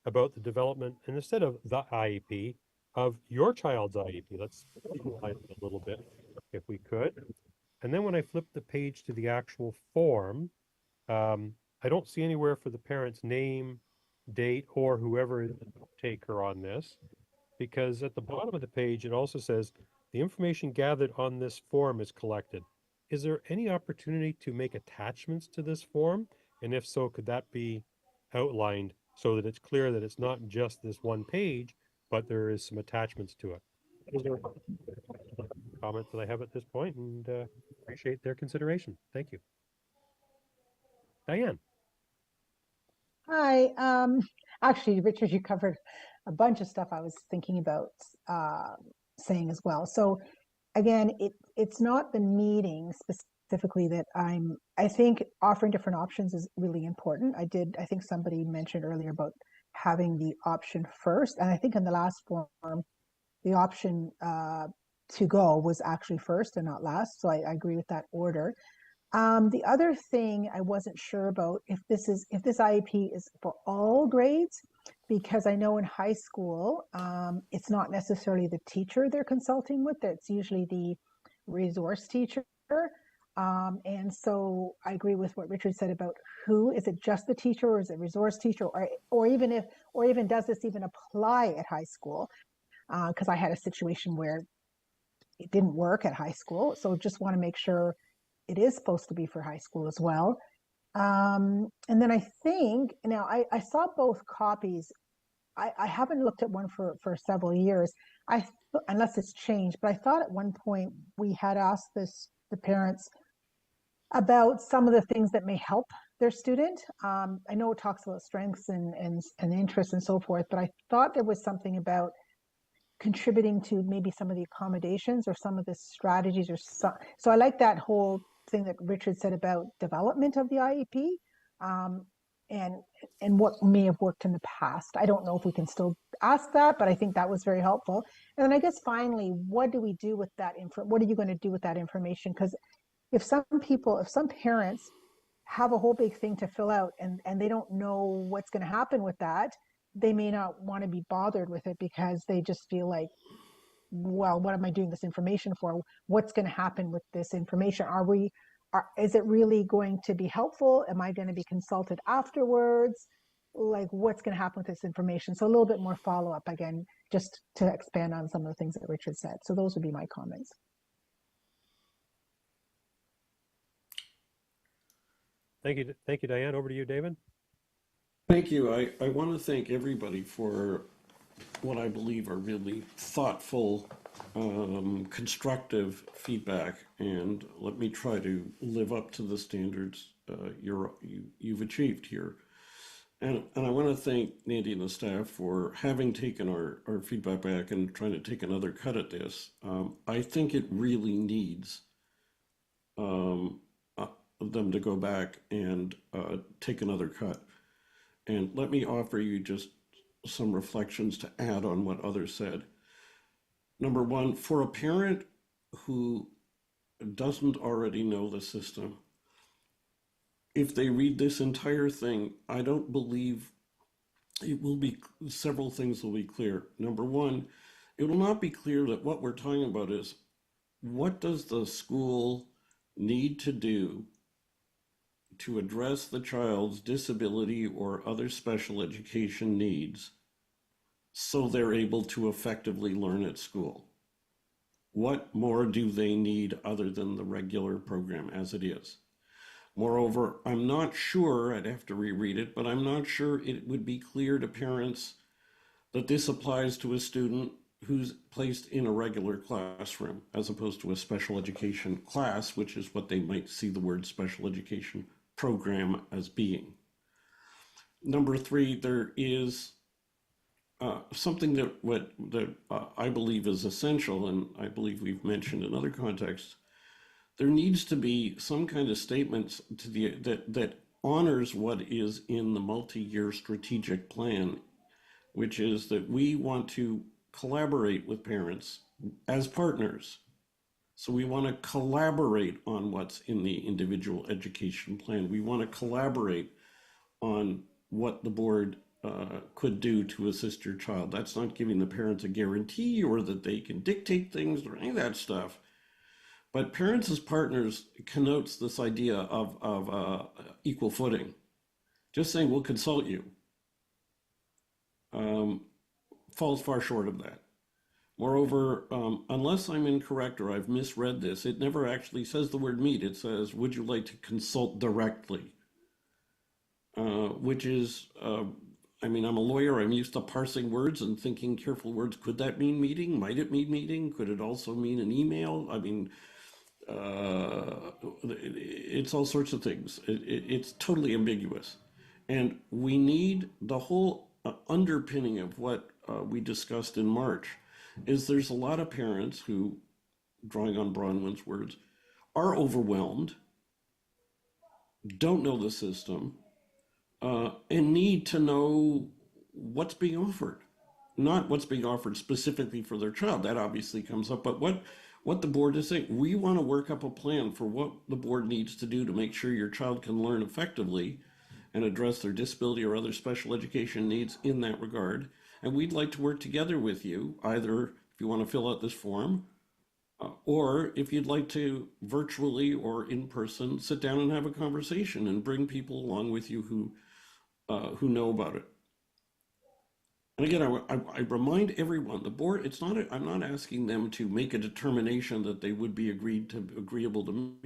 about the development, and instead of the IEP, of your child's IEP. Let's simplify it a little bit, if we could. And then when I flip the page to the actual form, I don't see anywhere for the parent's name, date, or whoever is the taker on this, because at the bottom of the page, it also says, the information gathered on this form is collected. Is there any opportunity to make attachments to this form? And if so, could that be outlined so that it's clear that it's not just this one page, but there is some attachments to it? Those are comments that I have at this point, and appreciate their consideration. Thank you. Diane. Hi. Actually, Richard, you covered a bunch of stuff I was thinking about saying as well. So again, it's not the meeting specifically that I think offering different options is really important. I think somebody mentioned earlier about having the option first. And I think in the last form, the option to go was actually first and not last. So I agree with that order. The other thing I wasn't sure about if this IEP is for all grades, because I know in high school, it's not necessarily the teacher they're consulting with, it's usually the resource teacher. And so I agree with what Richard said about who, is it just the teacher or is it resource teacher, or even does this even apply at high school? Because I had a situation where it didn't work at high school. So just want to make sure it is supposed to be for high school as well. And then I think, now I saw both copies. I haven't looked at one for several years, unless it's changed, but I thought at one point we had asked the parents about some of the things that may help their student. I know it talks about strengths and interests and so forth, but I thought there was something about contributing to maybe some of the accommodations or some of the strategies or so I like that whole thing that Richard said about development of the IEP and what may have worked in the past. I don't know if we can still ask that, but I think that was very helpful. And then I guess finally, what do we do with that what are you going to do with that information? Because if some parents have a whole big thing to fill out and they don't know what's going to happen with that, they may not want to be bothered with it because they just feel like, well, what am I doing this information for? What's going to happen with this information? Is it really going to be helpful? Am I going to be consulted afterwards? Like, what's going to happen with this information? So a little bit more follow-up, again, just to expand on some of the things that Richard said. So those would be my comments. Thank you, Diane. Over to you, David. Thank you. I want to thank everybody for what I believe are really thoughtful, constructive feedback, and let me try to live up to the standards you've achieved here. And I want to thank Nandy and the staff for having taken our feedback back and trying to take another cut at this. I think it really needs them to go back and take another cut. And let me offer you just some reflections to add on what others said. Number one, for a parent who doesn't already know the system, if they read this entire thing, I don't believe several things will be clear. Number one, it will not be clear that what we're talking about is what does the school need to do to address the child's disability or other special education needs so they're able to effectively learn at school. What more do they need other than the regular program as it is? Moreover, I'm not sure, I'd have to reread it, but I'm not sure it would be clear to parents that this applies to a student who's placed in a regular classroom as opposed to a special education class, which is what they might see the word special education program as being. Number three, there is something that I believe is essential, and I believe we've mentioned in other contexts. There needs to be some kind of statements to that honors what is in the multi-year strategic plan, which is that we want to collaborate with parents as partners. So we want to collaborate on what's in the individual education plan. We want to collaborate on what the board could do to assist your child. That's not giving the parents a guarantee or that they can dictate things or any of that stuff. But parents as partners connotes this idea of equal footing. Just saying we'll consult you falls far short of that. Moreover, unless I'm incorrect or I've misread this, it never actually says the word meet. It says, would you like to consult directly? Which is, I mean, I'm a lawyer. I'm used to parsing words and thinking careful words. Could that mean meeting? Might it mean meeting? Could it also mean an email? I mean, it's all sorts of things. It's totally ambiguous. And we need the whole underpinning of what we discussed in March is there's a lot of parents who, drawing on Bronwyn's words, are overwhelmed, don't know the system, and need to know what's being offered. Not what's being offered specifically for their child. That obviously comes up, but what the board is saying. We want to work up a plan for what the board needs to do to make sure your child can learn effectively and address their disability or other special education needs in that regard. And we'd like to work together with you, either if you want to fill out this form, or if you'd like to virtually or in person sit down and have a conversation and bring people along with you who know about it. And again, I remind everyone, the board, I'm not asking them to make a determination that they would be agreeable to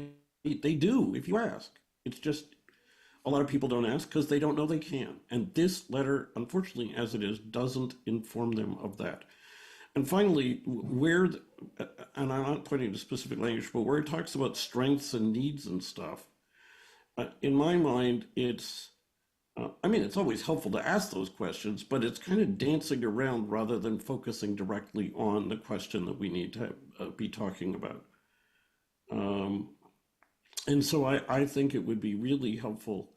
meet. They do, if you ask. It's just a lot of people don't ask because they don't know they can. And this letter, unfortunately, as it is, doesn't inform them of that. And finally, and I'm not pointing to specific language, but where it talks about strengths and needs and stuff, in my mind, it's always helpful to ask those questions, but it's kind of dancing around rather than focusing directly on the question that we need to be talking about. And so I think it would be really helpful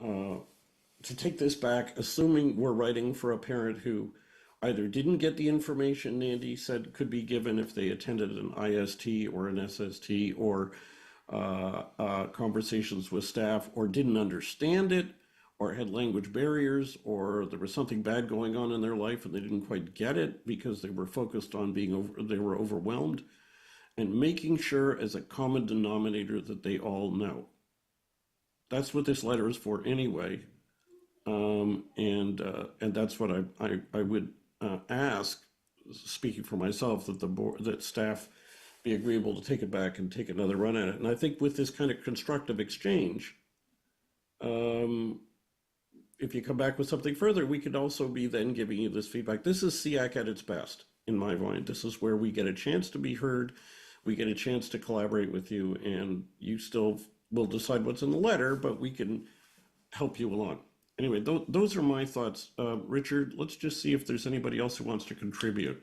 to take this back, assuming we're writing for a parent who either didn't get the information Nandy said could be given if they attended an IST or an SST or conversations with staff, or didn't understand it, or had language barriers, or there was something bad going on in their life and they didn't quite get it because they were focused on they were overwhelmed, and making sure as a common denominator that they all know. That's what this letter is for anyway. And that's what I would ask, speaking for myself, that the board, that staff be agreeable to take it back and take another run at it. And I think with this kind of constructive exchange, if you come back with something further, we could also be then giving you this feedback. This is SEAC at its best, in my mind. This is where we get a chance to be heard, we get a chance to collaborate with you, and you still will decide what's in the letter, but we can help you along. Anyway, those are my thoughts. Richard, let's just see if there's anybody else who wants to contribute.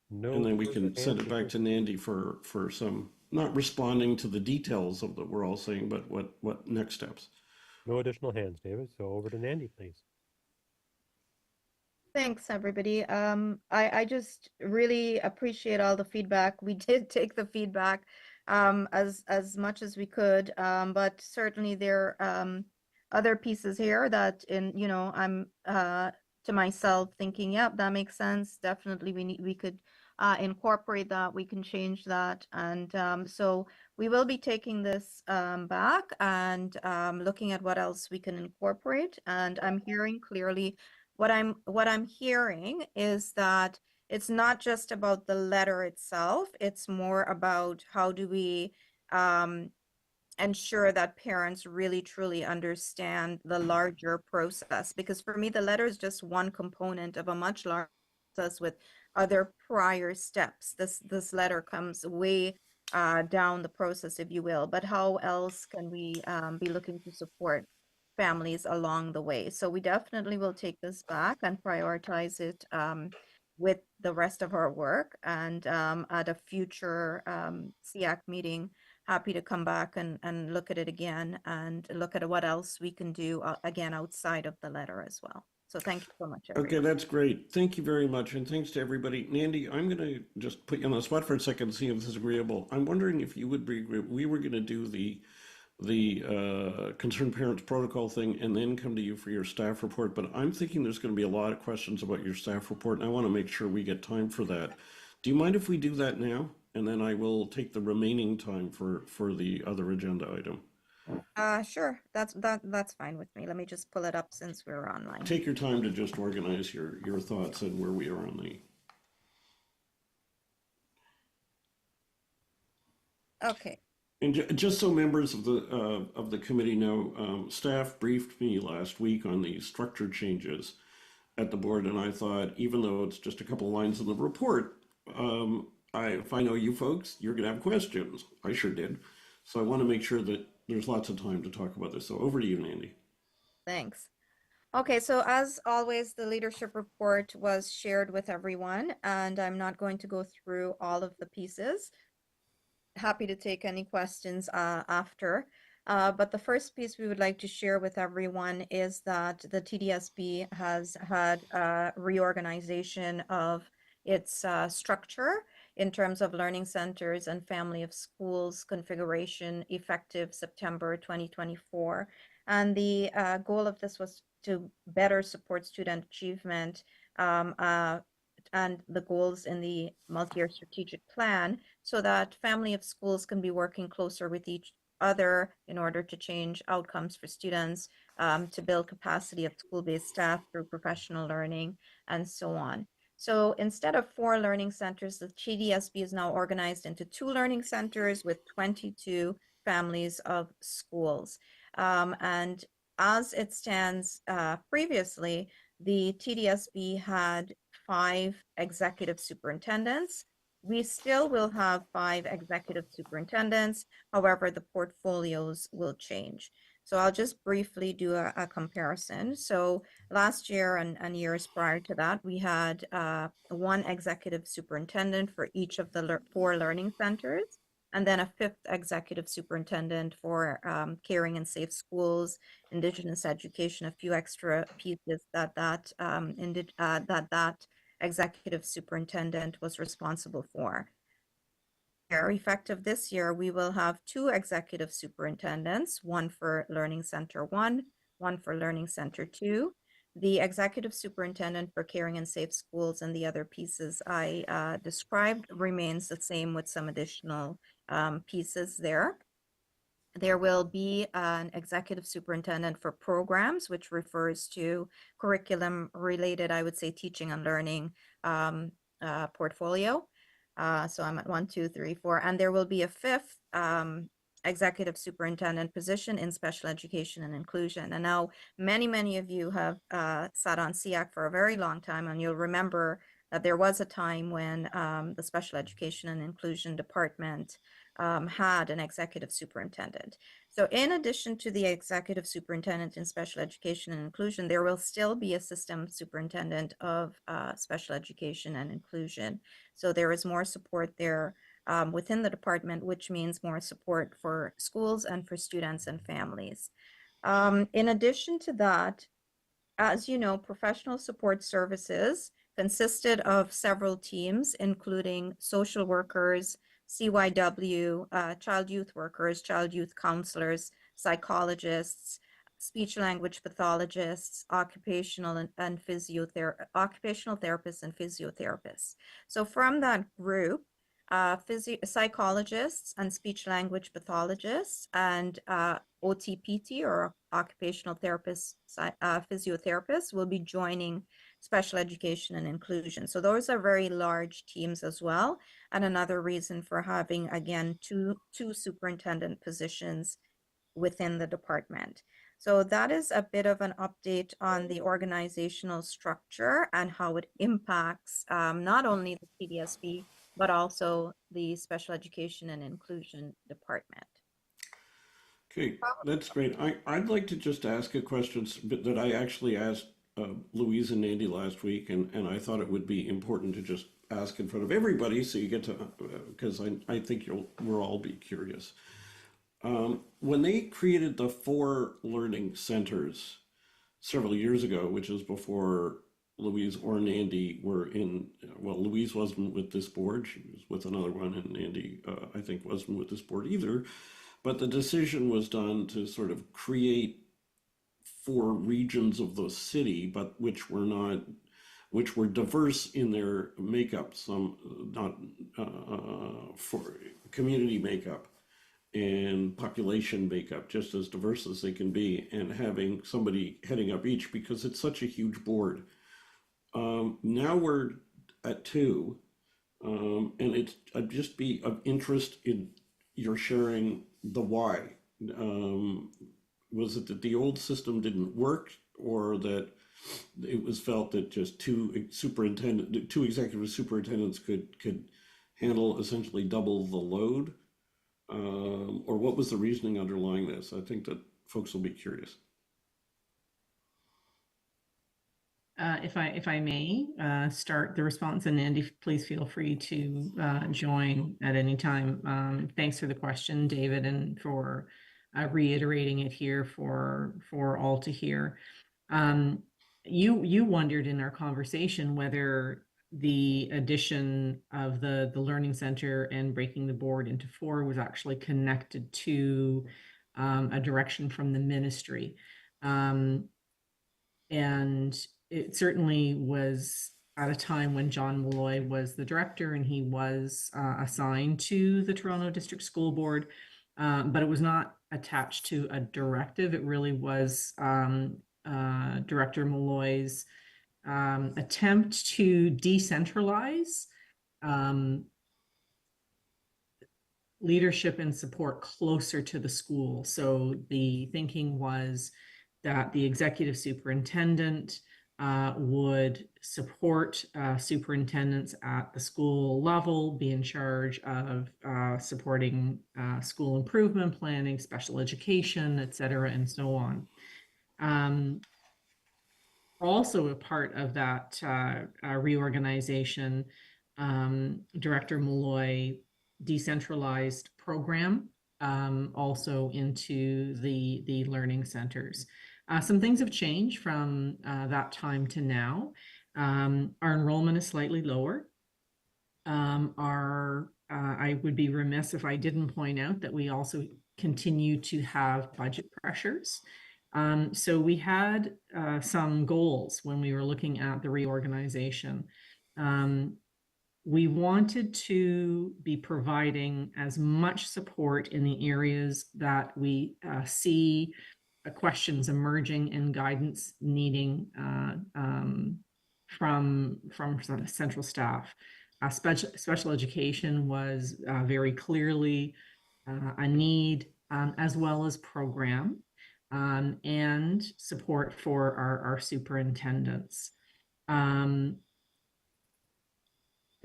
No, and then we can send it back to Nandy for some, not responding to the details of what we're all saying, but what next steps. No additional hands, David. So over to Nandy, please. Thanks, everybody. I just really appreciate all the feedback. We did take the feedback as much as we could, but certainly there are other pieces here that I'm to myself thinking, yep, that makes sense. Definitely we could incorporate that, we can change that. And so we will be taking this back and looking at what else we can incorporate. And I'm hearing clearly what I'm hearing is that it's not just about the letter itself, it's more about how do we ensure that parents really truly understand the larger process, because for me the letter is just one component of a much larger process with other prior steps. This letter comes way down the process, if you will, but how else can we be looking to support families along the way? So we definitely will take this back and prioritize it with the rest of our work, and at a future SEAC meeting, happy to come back and look at it again and look at what else we can do again outside of the letter as well. So thank you so much, Okay, everyone. that's great. Thank you very much, and thanks to everybody. Nandy, I'm going to just put you on the spot for a second and see if this is agreeable. I'm wondering if you would be agreeable. We were going to do the concerned parents protocol thing and then come to you for your staff report, but I'm thinking there's going to be a lot of questions about your staff report, and I want to make sure we get time for that. Do you mind if we do that now? And then I will take the remaining time for the other agenda item. Sure, that's fine with me. Let me just pull it up since we're online. Take your time to just organize your thoughts and where we are on the. Okay. And just so members of the committee know, staff briefed me last week on the structure changes at the board, and I thought, even though it's just a couple of lines in the report, if I know you folks, you're going to have questions. I sure did. So I want to make sure that there's lots of time to talk about this. So over to you, Nandy. Thanks. Okay, so as always, the leadership report was shared with everyone, and I'm not going to go through all of the pieces. Happy to take any questions after. But the first piece we would like to share with everyone is that the TDSB has had a reorganization of its structure in terms of learning centers and family of schools configuration effective September 2024. And the goal of this was to better support student achievement and the goals in the multi-year strategic plan, so that family of schools can be working closer with each other in order to change outcomes for students, to build capacity of school-based staff through professional learning, and so on. So instead of 4 learning centers, the TDSB is now organized into 2 learning centers with 22 families of schools. And as it stands previously, the TDSB had 5 executive superintendents. We still will have 5 executive superintendents. However, the portfolios will change. So I'll just briefly do a comparison. So last year and years prior to that, we had 1 executive superintendent for each of the 4 learning centers, and then a 5th executive superintendent for caring and safe schools, Indigenous education, a few extra pieces that executive superintendent was responsible for. Effective this year, we will have 2 executive superintendents, 1 for Learning Center 1, 1 for Learning Center 2. The executive superintendent for caring and safe schools and the other pieces I described remains the same, with some additional pieces there. There will be an executive superintendent for programs, which refers to curriculum related, I would say, teaching and learning portfolio. So I'm at 1, 2, 3, 4, and there will be a 5th executive superintendent position in special education and inclusion. And now many of you have sat on SEAC for a very long time, and you'll remember that there was a time when the special education and inclusion department had an executive superintendent. So in addition to the executive superintendent in special education and inclusion, there will still be a system superintendent of special education and inclusion. So there is more support there within the department, which means more support for schools and for students and families. In addition to that, as you know, professional support services consisted of several teams, including social workers, CYW, child youth workers, child youth counselors, psychologists, speech language pathologists, occupational therapists, and physiotherapists. So from that group, psychologists and speech language pathologists and OTPT, or occupational therapists, physiotherapists, will be joining special education and inclusion. So those are very large teams as well. And another reason for having, again, two superintendent positions within the department. So that is a bit of an update on the organizational structure and how it impacts not only the TDSB, but also the special education and inclusion department. Okay, that's great. I'd like to just ask a question that I actually asked Louise and Andy last week, and I thought it would be important to just ask in front of everybody so you get to, because I think we'll all be curious. When they created the 4 learning centers several years ago, which is before Louise or Andy were in, well, Louise wasn't with this board, she was with another one, and Andy, I think, wasn't with this board either. But the decision was done to sort of create 4 regions of the city, but which were diverse in their makeup, some not for community makeup and population makeup, just as diverse as they can be, and having somebody heading up each because it's such a huge board. Now we're at 2, and I'd just be of interest in your sharing the why. Was it that the old system didn't work, or that it was felt that just 2 executive superintendents could handle essentially double the load? Or what was the reasoning underlying this? I think that folks will be curious. If I may start the response, and Andy, please feel free to join at any time. Thanks for the question, David, and for reiterating it here for all to hear. You wondered in our conversation whether the addition of the Learning Center and breaking the board into 4 was actually connected to a direction from the ministry. And it certainly was at a time when John Malloy was the director and he was assigned to the Toronto District School Board, but it was not attached to a directive. It really was Director Malloy's attempt to decentralize leadership and support closer to the school. So the thinking was that the executive superintendent would support superintendents at the school level, be in charge of supporting school improvement planning, special education, et cetera, and so on. Also a part of that reorganization, Director Malloy decentralized program also into the learning centers. Some things have changed from that time to now. Our enrollment is slightly lower. I would be remiss if I didn't point out that we also continue to have budget pressures. So we had some goals when we were looking at the reorganization. We wanted to be providing as much support in the areas that we see questions emerging and guidance needing from central staff. Special education was very clearly a need, as well as program and support for our superintendents.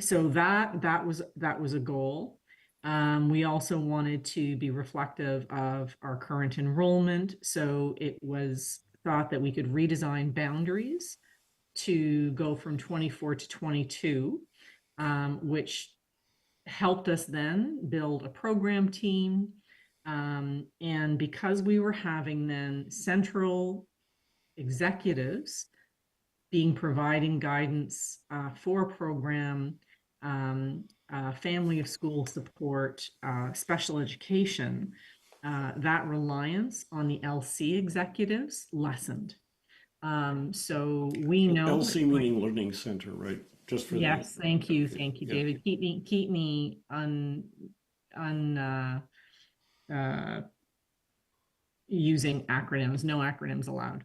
So that was a goal. We also wanted to be reflective of our current enrollment. So it was thought that we could redesign boundaries to go from 24 to 22, which helped us then build a program team. And because we were having then central executives providing guidance for a program, family of school support, special education, that reliance on the LC executives lessened. So we know LC meaning Learning Center, right? Just for yes, thank you, yeah. David. Keep me using acronyms. No acronyms allowed.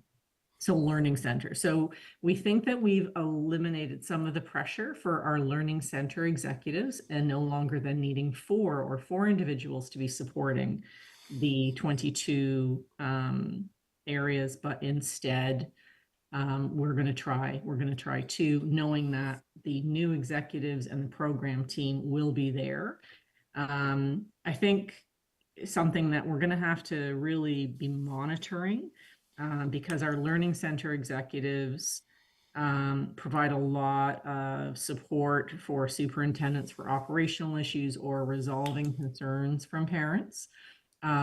So learning center. So we think that we've eliminated some of the pressure for our learning center executives and no longer then needing four individuals to be supporting the 22 areas, but instead we're going to try two, knowing that the new executives and the program team will be there. I think something that we're going to have to really be monitoring because our learning center executives provide a lot of support for superintendents for operational issues or resolving concerns from parents.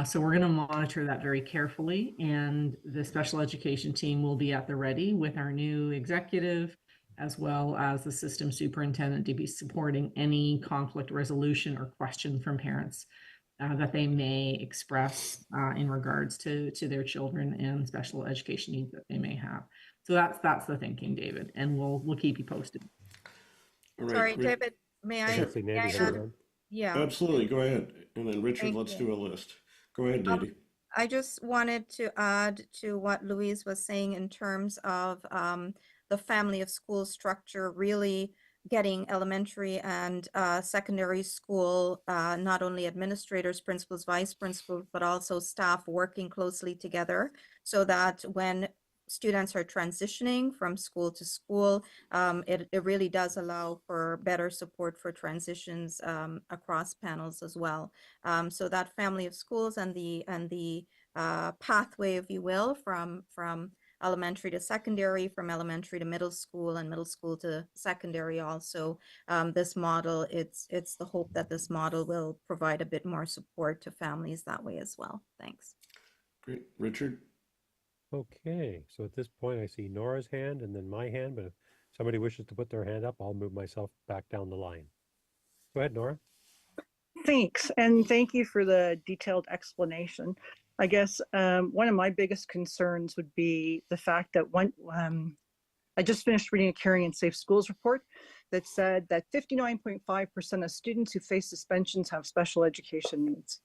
So we're going to monitor that very carefully, and the special education team will be at the ready with our new executive as well as the system superintendent to be supporting any conflict resolution or question from parents that they may express in regards to their children and special education needs that they may have. So that's the thinking, David, and we'll keep you posted. All right. Sorry, David, may I add? Yeah. Absolutely, go ahead. And then Richard, Thank let's you. do a list. Go ahead, Didi. I just wanted to add to what Louise was saying in terms of the family of school structure, really getting elementary and secondary school, not only administrators, principals, vice principals, but also staff working closely together so that when students are transitioning from school to school, it really does allow for better support for transitions across panels as well. So that family of schools and the pathway, if you will, from elementary to secondary, from elementary to middle school, and middle school to secondary also. This model, it's the hope that this model will provide a bit more support to families that way as well. Thanks. Great. Richard? Okay, so at this point I see Nora's hand and then my hand, but if somebody wishes to put their hand up, I'll move myself back down the line. Go ahead, Nora. Thanks, and thank you for the detailed explanation. I guess one of my biggest concerns would be the fact that I just finished reading a Caring and Safe Schools report that said that 59.5% of students who face suspensions have special education needs.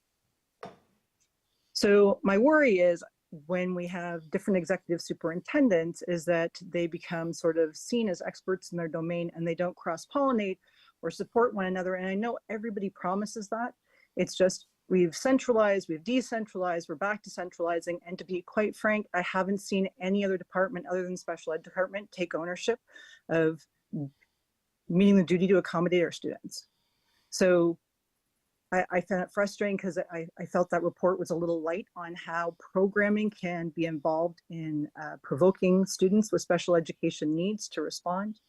So my worry is when we have different executive superintendents is that they become sort of seen as experts in their domain and they don't cross-pollinate or support one another. And I know everybody promises that. It's just we've centralized, we've decentralized, we're back to centralizing. And to be quite frank, I haven't seen any other department other than special ed department take ownership of meeting the duty to accommodate our students. So I found it frustrating because I felt that report was a little light on how programming can be involved in provoking students with special education needs to respond.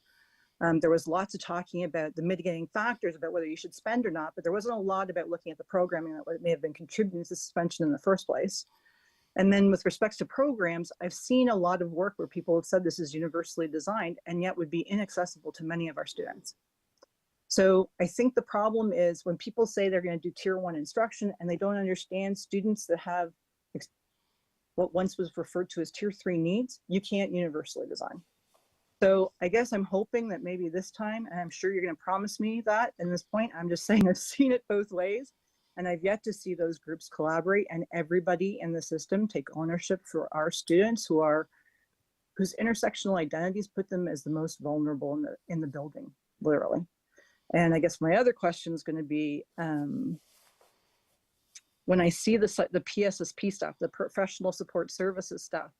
There was lots of talking about the mitigating factors about whether you should spend or not, but there wasn't a lot about looking at the programming that may have been contributing to suspension in the first place. And then with respect to programs, I've seen a lot of work where people have said this is universally designed and yet would be inaccessible to many of our students. So I think the problem is when people say they're going to do tier 1 instruction and they don't understand students that have what once was referred to as tier 3 needs, you can't universally design. So I guess I'm hoping that maybe this time, and I'm sure you're going to promise me that in this point, I'm just saying I've seen it both ways and I've yet to see those groups collaborate and everybody in the system take ownership for our students whose intersectional identities put them as the most vulnerable in the building, literally. And I guess my other question is going to be, when I see the PSSP stuff, the professional support services stuff,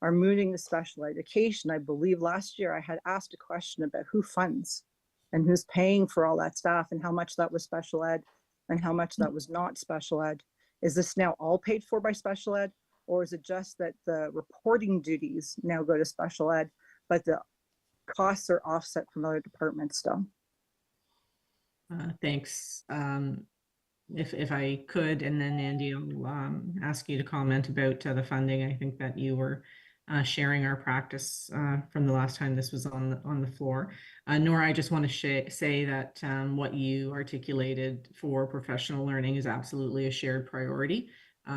are moving to special education. I believe last year I had asked a question about who funds and who's paying for all that staff and how much that was special ed and how much that was not special ed. Is this now all paid for by special ed, or is it just that the reporting duties now go to special ed, but the costs are offset from other departments still? Thanks. If I could, and then Andy, I'll ask you to comment about the funding. I think that you were sharing our practice from the last time this was on the floor. Nora, I just want to say that what you articulated for professional learning is absolutely a shared priority.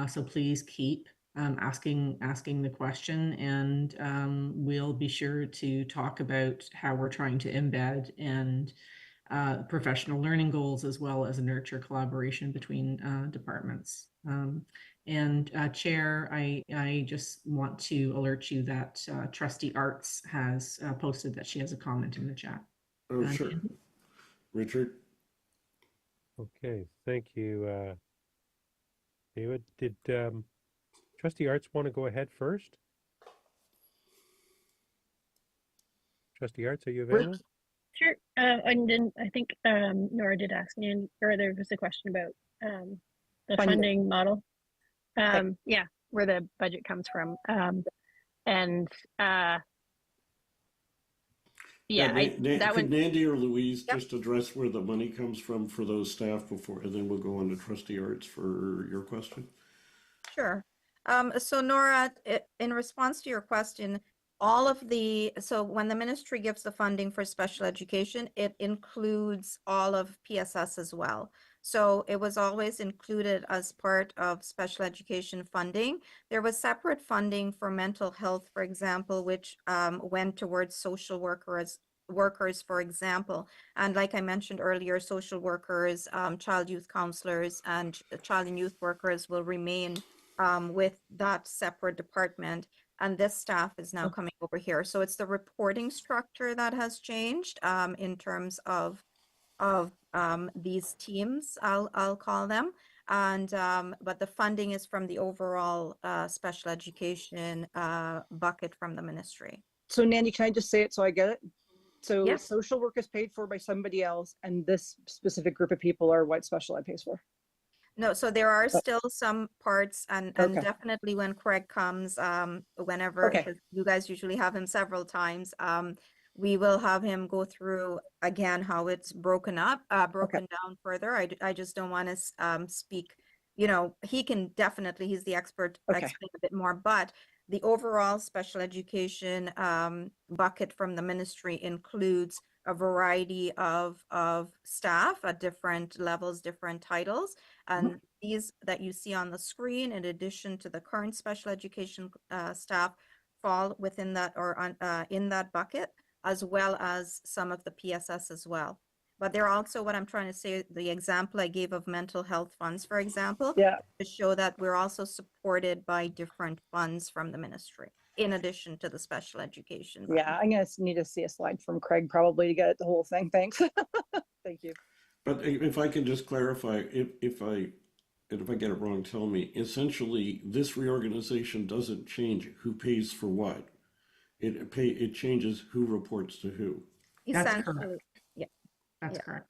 So please keep asking the question, and we'll be sure to talk about how we're trying to embed and professional learning goals, as well as a nurture collaboration between departments. And Chair, I just want to alert you that Trustee Arts has posted that she has a comment in the chat. Oh, sure. Richard? Okay, thank you, David. Did Trustee Arts want to go ahead first? Trustee Arts, are you available? Sure. And then I think Nora did ask me, or there was a question about the funding model. Yeah, where the budget comes from. And yeah, could Nandy or Louise just address where the money comes from for those staff before, and then we'll go on to Trustee Arts for your question? Sure. So Nora, in response to your question, so when the ministry gives the funding for special education, it includes all of PSS as well. So it was always included as part of special education funding. There was separate funding for mental health, for example, which went towards social workers, for example. And like I mentioned earlier, social workers, child youth counselors, and child and youth workers will remain with that separate department. And this staff is now coming over here. So it's the reporting structure that has changed in terms of these teams, I'll call them. And but the funding is from the overall special education bucket from the ministry. So Nandy, can I just say it so I get it? So Yes. social work is paid for by somebody else, and this specific group of people are what special ed pays for. No, so there are still some parts, and Okay. definitely when Craig comes, whenever, Okay. because you guys usually have him several times, we will have him go through again how it's broken up, broken down further. I just don't want to speak, he can definitely, he's the expert, explain a bit more, but the overall special education bucket from the ministry includes a variety of staff at different levels, different titles. And these that you see on the screen, in addition to the current special education staff, fall within that or in that bucket, as well as some of the PSS as well. But they're also, what I'm trying to say, the example I gave of mental health funds, for example, to show that we're also supported by different funds from the ministry, in addition to the special education. Yeah, I'm gonna need to see a slide from Craig probably to get the whole thing. Thanks. Thank you. But if I can just clarify, if I get it wrong, tell me. Essentially, this reorganization doesn't change who pays for what. It changes who reports to who. That's correct. Yeah. That's correct.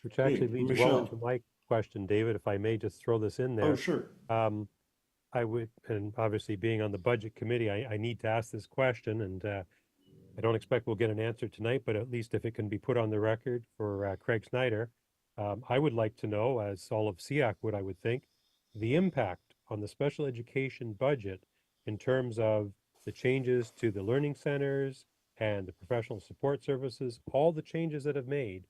Which actually leads well Michelle. into my question, David, if I may just throw this in there. Oh, sure. I would, and obviously being on the budget committee, I need to ask this question, and I don't expect we'll get an answer tonight, but at least if it can be put on the record for Craig Snyder, I would like to know, as all of SEAC would, I would think, the impact on the special education budget in terms of the changes to the learning centers and the professional support services, all the changes that have made.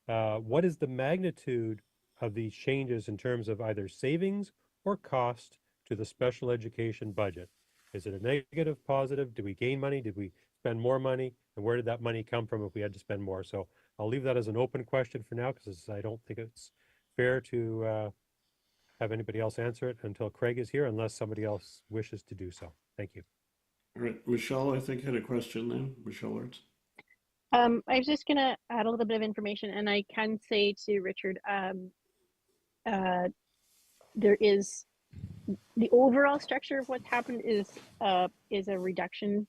What is the magnitude of these changes in terms of either savings or cost to the special education budget? Is it a negative, positive? Do we gain money? Did we spend more money? And where did that money come from if we had to spend more? So I'll leave that as an open question for now, because I don't think it's fair to have anybody else answer it until Craig is here, unless somebody else wishes to do so. Thank you. All right, Michelle, I think had a question then. Michelle Arts. I was just going to add a little bit of information, and I can say to Richard, there is the overall structure of what's happened is a reduction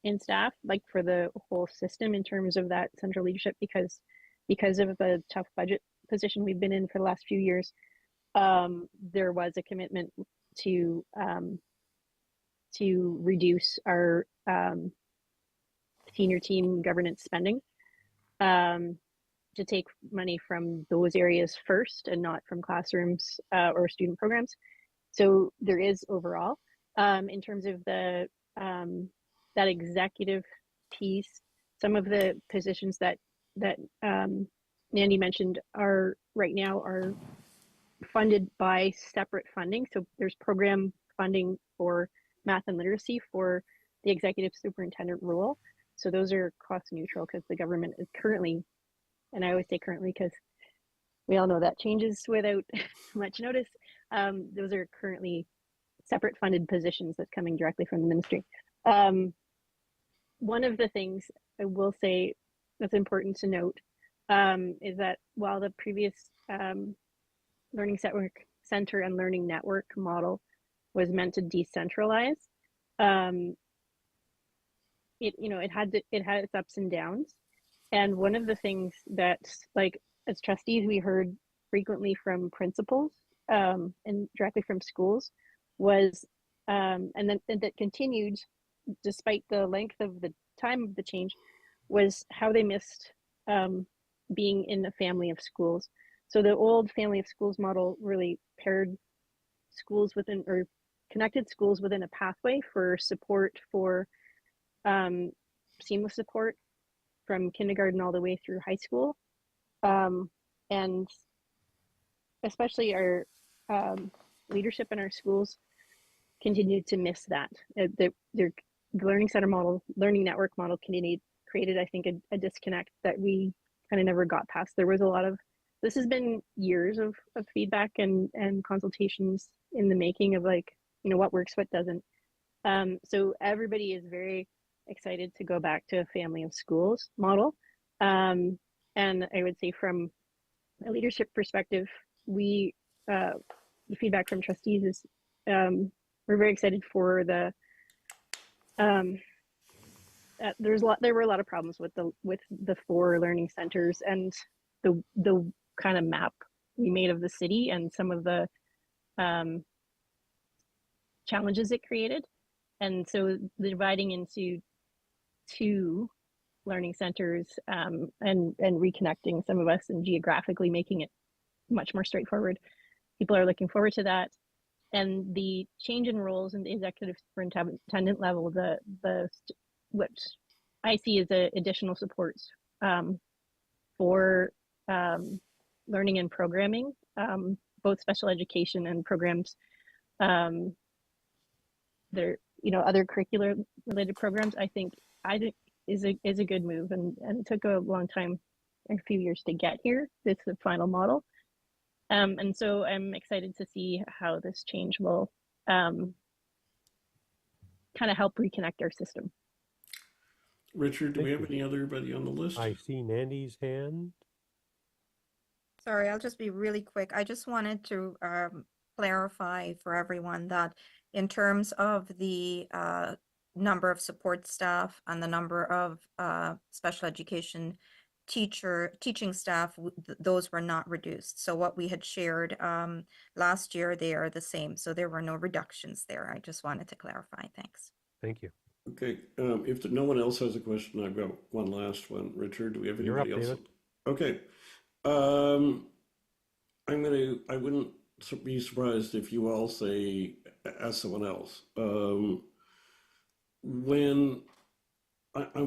in staff, like for the whole system in terms of that central leadership, because of the tough budget position we've been in for the last few years. There was a commitment to reduce our senior team governance spending, to take money from those areas first and not from classrooms or student programs. So there is overall, in terms of the that executive piece, some of the positions that Nandy mentioned are right now are funded by separate funding. So there's program funding for math and literacy for the executive superintendent role. So those are cost neutral because the government is currently and I always say currently because we all know that changes without much notice. Those are currently separate funded positions that's coming directly from the ministry. One of the things I will say that's important to note is that while the previous Learning Center and Learning Network model was meant to decentralize, it had its ups and downs. And one of the things that, like, as trustees, we heard frequently from principals and directly from schools was, and that continued despite the length of the time of the change, was how they missed being in a family of schools. So the old family of schools model really paired schools within, or connected schools within a pathway for support for seamless support from kindergarten all the way through high school. And especially our leadership in our schools continued to miss that. Their learning center model, learning network model created, I think, a disconnect that we kind of never got past. There was a lot of, this has been years of feedback and consultations in the making of, like, what works, what doesn't. So everybody is very excited to go back to a family of schools model. And I would say from a leadership perspective, the feedback from trustees is we're very excited for the there were a lot of problems with the 4 learning centers and the kind of map we made of the city and some of the challenges it created. And so the dividing into 2 learning centers and reconnecting some of us and geographically making it much more straightforward. People are looking forward to that. And the change in roles in the executive superintendent level, what I see as additional supports for learning and programming, both special education and programs. There, other curricular related programs, I think is a good move, and it took a long time, a few years to get here. It's the final model. And so I'm excited to see how this change will kind of help reconnect our system. Richard, do we have anybody on the list? I see Nandy's hand. Sorry, I'll just be really quick. I just wanted to clarify for everyone that in terms of the number of support staff and the number of special education teaching staff, those were not reduced. So what we had shared last year, they are the same. So there were no reductions there. I just wanted to clarify. Thanks. Thank you. Okay, if no one else has a question, I've got one last one. Richard, do we have anybody else? David. Okay. I wouldn't be surprised if you all say, ask someone else. I'm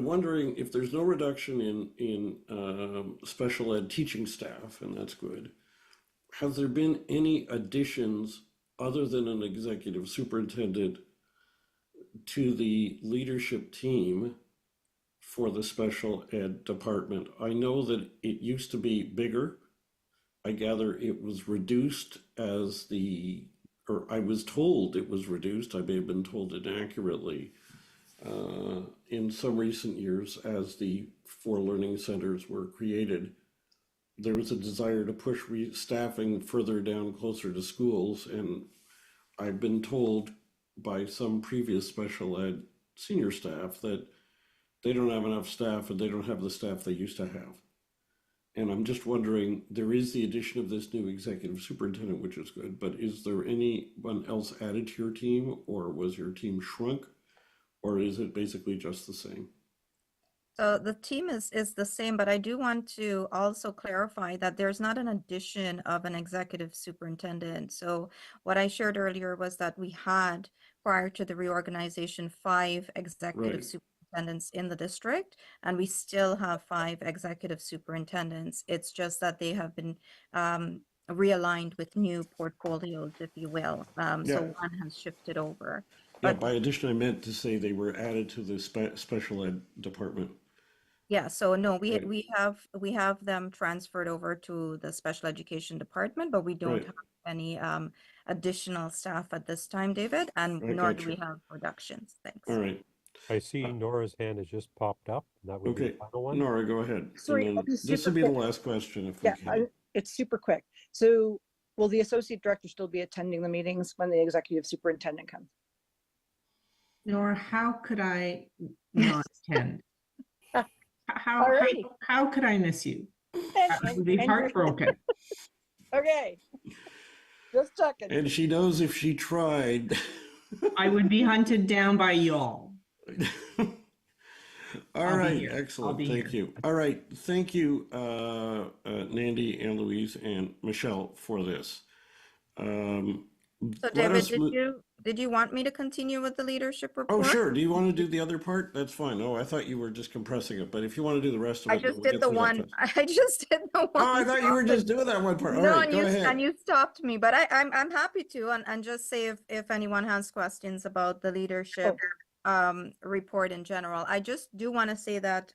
wondering if there's no reduction in special ed teaching staff, and that's good. Has there been any additions other than an executive superintendent to the leadership team for the special ed department? I know that it used to be bigger. I gather it was reduced or I was told it was reduced. I may have been told inaccurately in some recent years as the 4 learning centers were created. There was a desire to push staffing further down closer to schools, and I've been told by some previous special ed senior staff that they don't have enough staff and they don't have the staff they used to have. And I'm just wondering, there is the addition of this new executive superintendent, which is good, but is there anyone else added to your team, or was your team shrunk, or is it basically just the same? So the team is the same, but I do want to also clarify that there's not an addition of an executive superintendent. So what I shared earlier was that we had, prior to the reorganization, 5 executive superintendents in the district, and we still have 5 executive superintendents. It's just that they have been realigned with new portfolios, if you will. So one has shifted over. Yeah, by addition, I meant to say they were added to the special ed department. Yeah, so no, Right. we have them transferred over to the special education department, but we don't Right. have any additional staff at this time, David, and I nor do got we you. have reductions. Thanks. All right. I see Nora's hand has just popped up. That would be Okay, the final one. Nora, go ahead. Sorry, And I'll then be this super will be the quick. last question if Yeah, we can. it's super quick. So will the associate director still be attending the meetings when the executive superintendent comes? Nora, how could I not attend? How Alrighty. how could I miss you? I would be and you're- heartbroken. Okay. Just checking. And she knows if she tried. I would be hunted down by y'all. All I'll be right, here. I'll excellent. be Thank here. you. All right, thank you, Nandy and Louise and Michelle for this. So Let David, us did you want me to continue with the leadership report? Oh, sure. Do you want to do the other part? That's fine. Oh, I thought you were just compressing it, but if you want to do the rest of I it, then just we'll did get the through that one. fast. I just did the one. Oh, I thought you were just topic. doing that one part. All No, right, and go you ahead. and you stopped me, but I'm happy to and just say if anyone has questions about the leadership report in general. I just do want to say that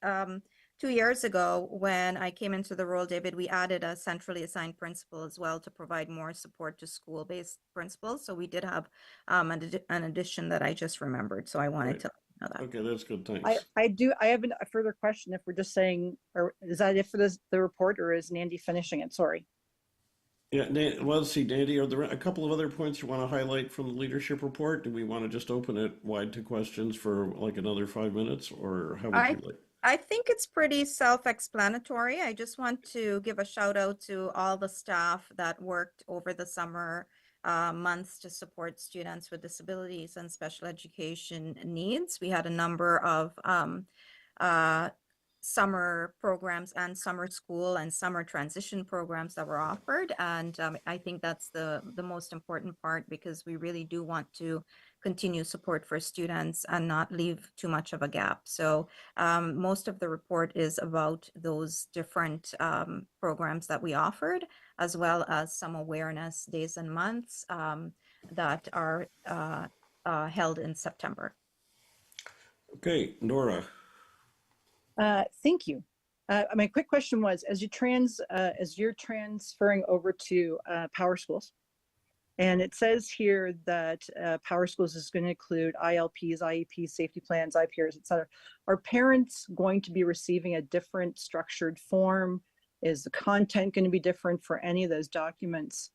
2 years ago when I came into the role, David, we added a centrally assigned principal as well to provide more support to school-based principals. So we did have an addition that I just remembered. So I wanted Right. to let you know that. Okay, that's good. Thanks. I have a further question. If we're just saying, or is that it for the report, or is Nandy finishing it? Sorry. Yeah, well, let's see, Dandy, are there a couple of other points you want to highlight from the leadership report? Do we want to just open it wide to questions for like another 5 minutes, or how would you like? I think it's pretty self-explanatory. I just want to give a shout out to all the staff that worked over the summer months to support students with disabilities and special education needs. We had a number of summer programs and summer school and summer transition programs that were offered. And I think that's the most important part, because we really do want to continue support for students and not leave too much of a gap. So most of the report is about those different programs that we offered, as well as some awareness days and months that are held in September. Okay, Nora. Thank you. My quick question was, as you're transferring over to Power Schools, and it says here that Power Schools is going to include ILPs, IEPs, safety plans, IPRs, et cetera. Are parents going to be receiving a different structured form? Is the content going to be different for any of those documents?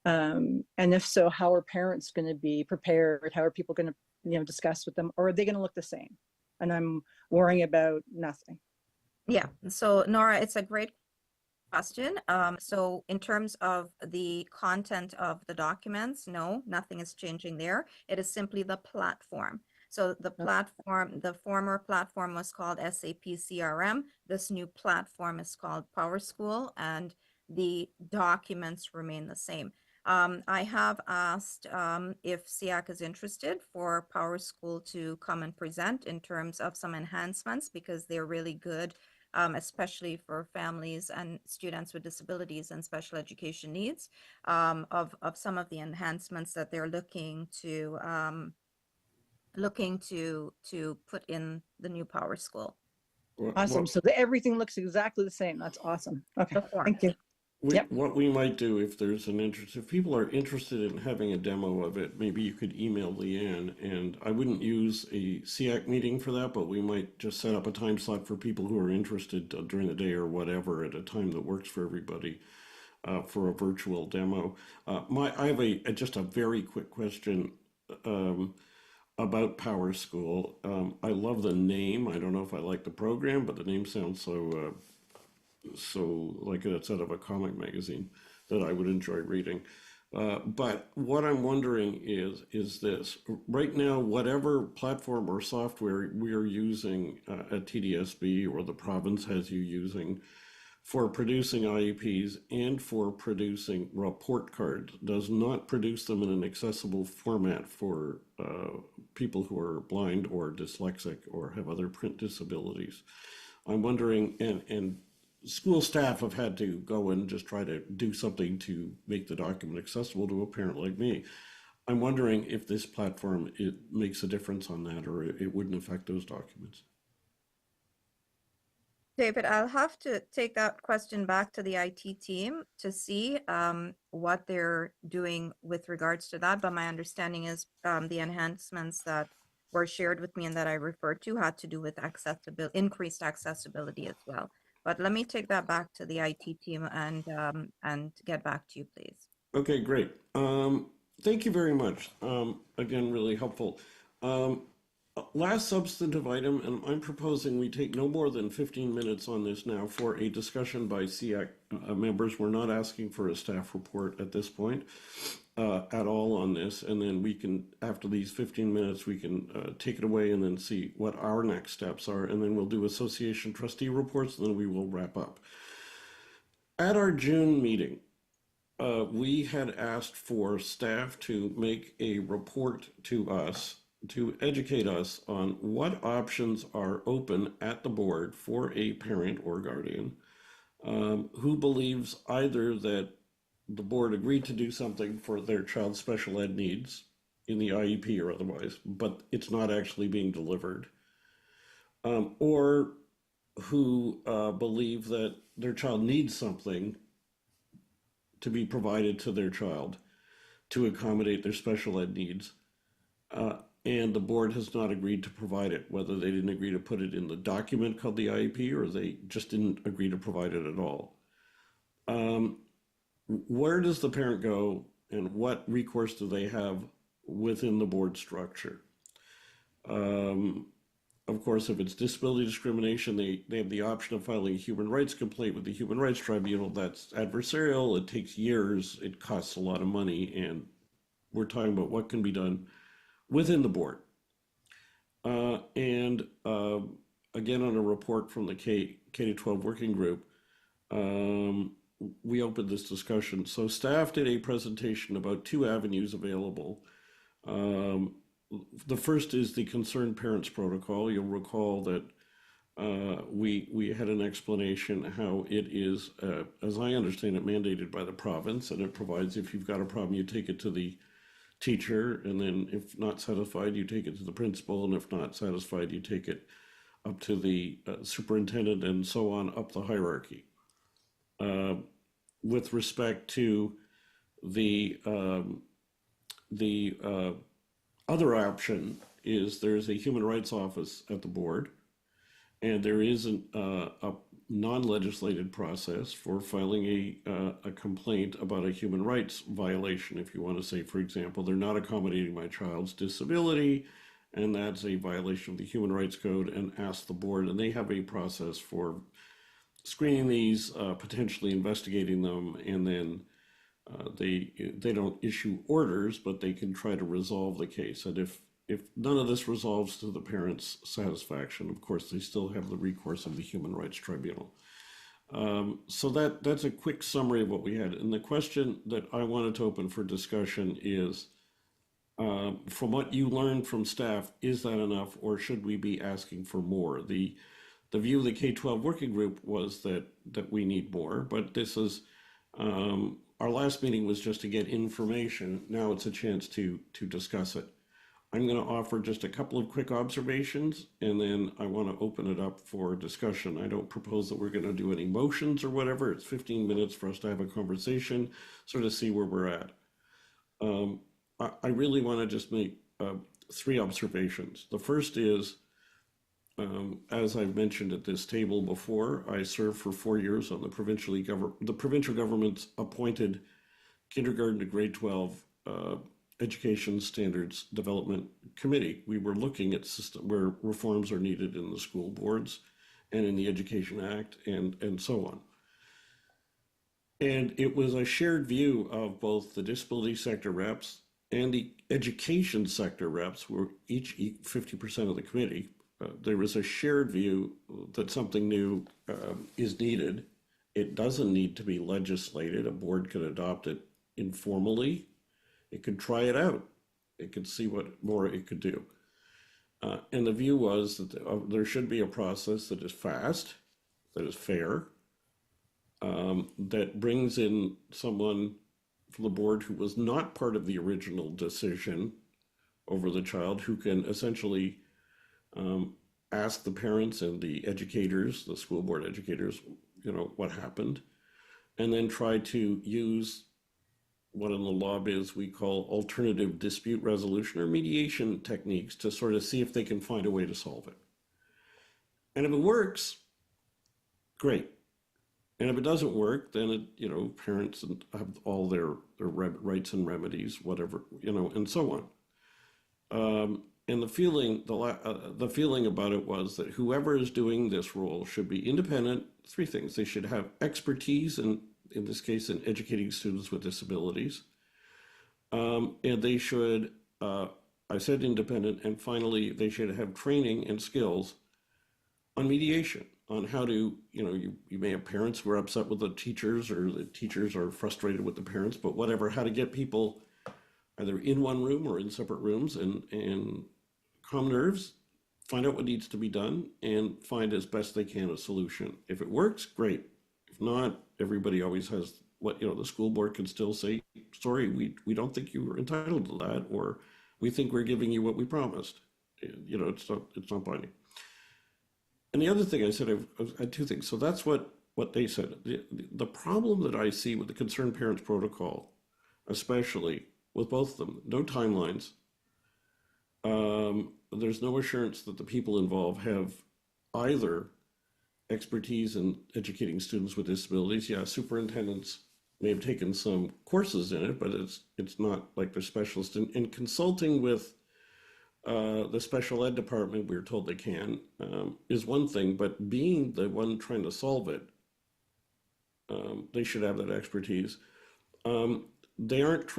And if so, how are parents going to be prepared? How are people going to, discuss with them? Or are they going to look the same? And I'm worrying about nothing. Yeah, so Nora, it's a great question. So in terms of the content of the documents, no, nothing is changing there. It is simply the platform. So the platform, the former platform was called SAP CRM. This new platform is called Power School, and the documents remain the same. I have asked if SEAC is interested for Power School to come and present in terms of some enhancements, because they're really good, especially for families and students with disabilities and special education needs, of some of the enhancements that they're looking to put in the new Power School. Awesome. So everything looks exactly the same. That's awesome. Okay, thank you. What we might do, if there's an interest, if people are interested in having a demo of it, maybe you could email Leanne, and I wouldn't use a SEAC meeting for that, but we might just set up a time slot for people who are interested during the day or whatever at a time that works for everybody for a virtual demo. I have just a very quick question about Power School. I love the name. I don't know if I like the program, but the name sounds so like it's out of a comic magazine that I would enjoy reading. But what I'm wondering is this: right now, whatever platform or software we are using at TDSB, or the province has you using for producing IEPs and for producing report cards, does not produce them in an accessible format for people who are blind or dyslexic or have other print disabilities. I'm wondering, and school staff have had to go and just try to do something to make the document accessible to a parent like me. I'm wondering if this platform, it makes a difference on that, or it wouldn't affect those documents. David, I'll have to take that question back to the IT team to see what they're doing with regards to that. But my understanding is the enhancements that were shared with me and that I referred to had to do with accessibility, increased accessibility as well. But let me take that back to the IT team and get back to you, please. Okay, great. Thank you very much. Again, really helpful. Last substantive item, and I'm proposing we take no more than 15 minutes on this now for a discussion by SEAC members. We're not asking for a staff report at this point at all on this. And then we can, after these 15 minutes, we can take it away and then see what our next steps are. And then we'll do association trustee reports, and then we will wrap up. At our June meeting, we had asked for staff to make a report to us to educate us on what options are open at the board for a parent or guardian who believes either that the board agreed to do something for their child's special ed needs in the IEP or otherwise, but it's not actually being delivered, or who believe that their child needs something to be provided to their child to accommodate their special ed needs. And the board has not agreed to provide it, whether they didn't agree to put it in the document called the IEP or they just didn't agree to provide it at all. Where does the parent go and what recourse do they have within the board structure? Of course, if it's disability discrimination, they have the option of filing a human rights complaint with the Human Rights Tribunal. That's adversarial. It takes years. It costs a lot of money. And we're talking about what can be done within the board. Again, on a report from the K-12 working group, we opened this discussion. So staff did a presentation about 2 avenues available. The first is the concerned parents protocol. You'll recall that we had an explanation how it is, as I understand it, mandated by the province, and it provides if you've got a problem, you take it to the teacher, and then if not satisfied, you take it to the principal, and if not satisfied, you take it up to the superintendent, and so on up the hierarchy. With respect to the other option is there's a human rights office at the board, and there is a non-legislated process for filing a complaint about a human rights violation. If you want to say, for example, they're not accommodating my child's disability, and that's a violation of the Human Rights Code, and ask the board, and they have a process for screening these, potentially investigating them, and then they don't issue orders, but they can try to resolve the case. And if none of this resolves to the parents' satisfaction, of course, they still have the recourse of the Human Rights Tribunal. So that's a quick summary of what we had. And the question that I wanted to open for discussion is, from what you learned from staff, is that enough, or should we be asking for more? The view of the K-12 working group was that we need more, but this is, our last meeting was just to get information. Now it's a chance to discuss it. I'm going to offer just a couple of quick observations, and then I want to open it up for discussion. I don't propose that we're going to do any motions or whatever. It's 15 minutes for us to have a conversation, sort of see where we're at. I really want to just make 3 observations. The first is, as I've mentioned at this table before, I served for 4 years on the provincial government's appointed kindergarten to grade 12 Education Standards Development Committee. We were looking at system where reforms are needed in the school boards and in the Education Act and so on. And it was a shared view of both the disability sector reps and the education sector reps, were each 50% of the committee. There was a shared view that something new is needed. It doesn't need to be legislated. A board could adopt it informally. It could try it out. It could see what more it could do. And the view was that there should be a process that is fast, that is fair, that brings in someone from the board who was not part of the original decision over the child, who can essentially ask the parents and the educators, the school board educators, what happened, and then try to use what in the law biz we call alternative dispute resolution or mediation techniques to sort of see if they can find a way to solve it. And if it works, great. And if it doesn't work, then parents have all their rights and remedies, whatever, and so on. And the feeling about it was that whoever is doing this role should be independent. Three things: they should have expertise in this case in educating students with disabilities, and they should, I said independent, and finally they should have training and skills on mediation, on how to, you may have parents who are upset with the teachers, or the teachers are frustrated with the parents, but whatever, how to get people either in one room or in separate rooms and calm nerves, find out what needs to be done, and find as best they can a solution. If it works, great. If not, everybody always has the school board can still say, sorry, we don't think you were entitled to that, or we think we're giving you what we promised. It's not binding. And the other thing I said, I had two things. So that's what they said. The problem that I see with the Concerned Parents Protocol, especially with both of them, no timelines. There's no assurance that the people involved have either expertise in educating students with disabilities. Yeah, superintendents may have taken some courses in it, but it's not like they're specialists. In consulting with the special ed department, we were told they can, is one thing, but being the one trying to solve it, they should have that expertise. They aren't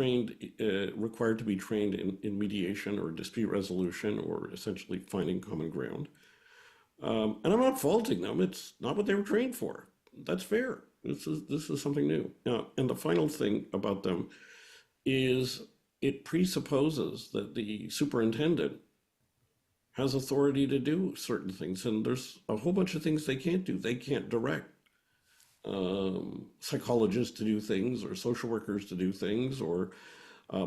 required to be trained in mediation or dispute resolution or essentially finding common ground. And I'm not faulting them. It's not what they were trained for. That's fair. This is something new. Now, and the final thing about them is it presupposes that the superintendent has authority to do certain things, and there's a whole bunch of things they can't do. They can't direct psychologists to do things, or social workers to do things, or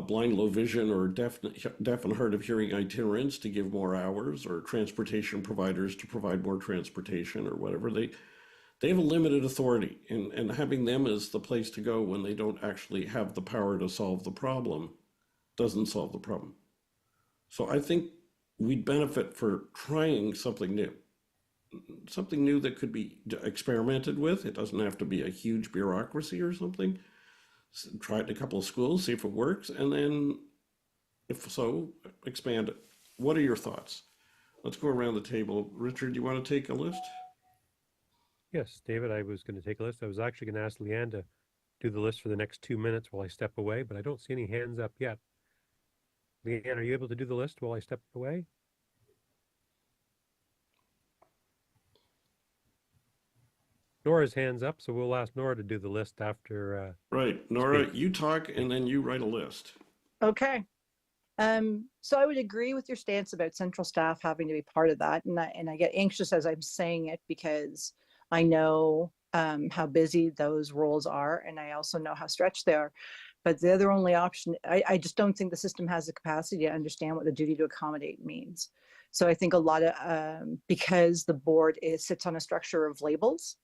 blind, low vision, or deaf and hard of hearing itinerants to give more hours, or transportation providers to provide more transportation, or whatever. They have a limited authority, and having them as the place to go when they don't actually have the power to solve the problem doesn't solve the problem. So I think we'd benefit for trying something new that could be experimented with. It doesn't have to be a huge bureaucracy or something. Try it in a couple of schools, see if it works, and then if so, expand it. What are your thoughts? Let's go around the table. Richard, do you want to take a list? Yes, David, I was going to take a list. I was actually going to ask Leanne to do the list for the next 2 minutes while I step away, but I don't see any hands up yet. Leanne, are you able to do the list while I step away? Nora's hands up, so we'll ask Nora to do the list after. Right, Nora, you talk and then you write a list. Okay. So I would agree with your stance about central staff having to be part of that, and I get anxious as I'm saying it because I know how busy those roles are, and I also know how stretched they are. But the other only option, I just don't think the system has the capacity to understand what the duty to accommodate means. So I think a lot of, because the board sits on a structure of labels,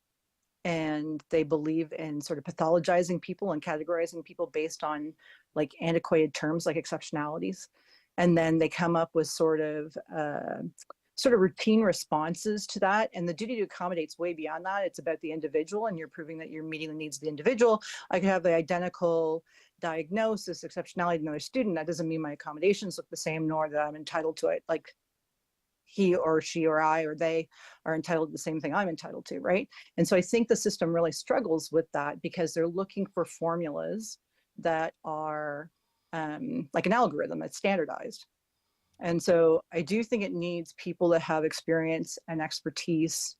and they believe in sort of pathologizing people and categorizing people based on like antiquated terms like exceptionalities. And then they come up with sort of routine responses to that. And the duty to accommodate is way beyond that. It's about the individual, and you're proving that you're meeting the needs of the individual. I could have the identical diagnosis, exceptionality to another student. That doesn't mean my accommodations look the same, nor that I'm entitled to it. Like he or she or I or they are entitled to the same thing I'm entitled to, right? And so I think the system really struggles with that because they're looking for formulas that are like an algorithm that's standardized. And so I do think it needs people that have experience and expertise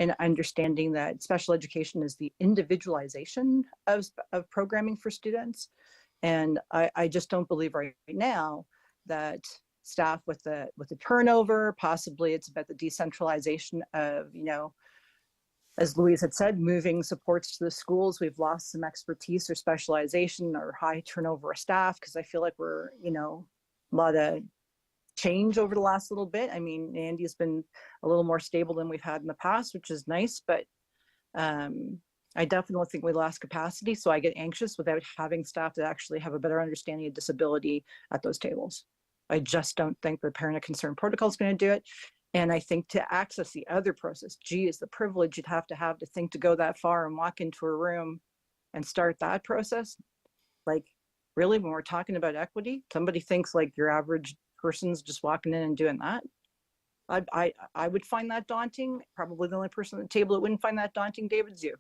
in understanding that special education is the individualization of programming for students. And I just don't believe right now that staff with the turnover, possibly it's about the decentralization of, as Louise had said, moving supports to the schools. We've lost some expertise or specialization or high turnover of staff because I feel like we're, a lot of change over the last little bit. I mean, Andy's been a little more stable than we've had in the past, which is nice, but I definitely think we lost capacity. So I get anxious without having staff that actually have a better understanding of disability at those tables. I just don't think the parent of concern protocol is going to do it. And I think to access the other process, geez, the privilege you'd have to think to go that far and walk into a room and start that process. Like, really, when we're talking about equity, somebody thinks like your average person's just walking in and doing that. I would find that daunting. Probably the only person at the table that wouldn't find that daunting, David's you.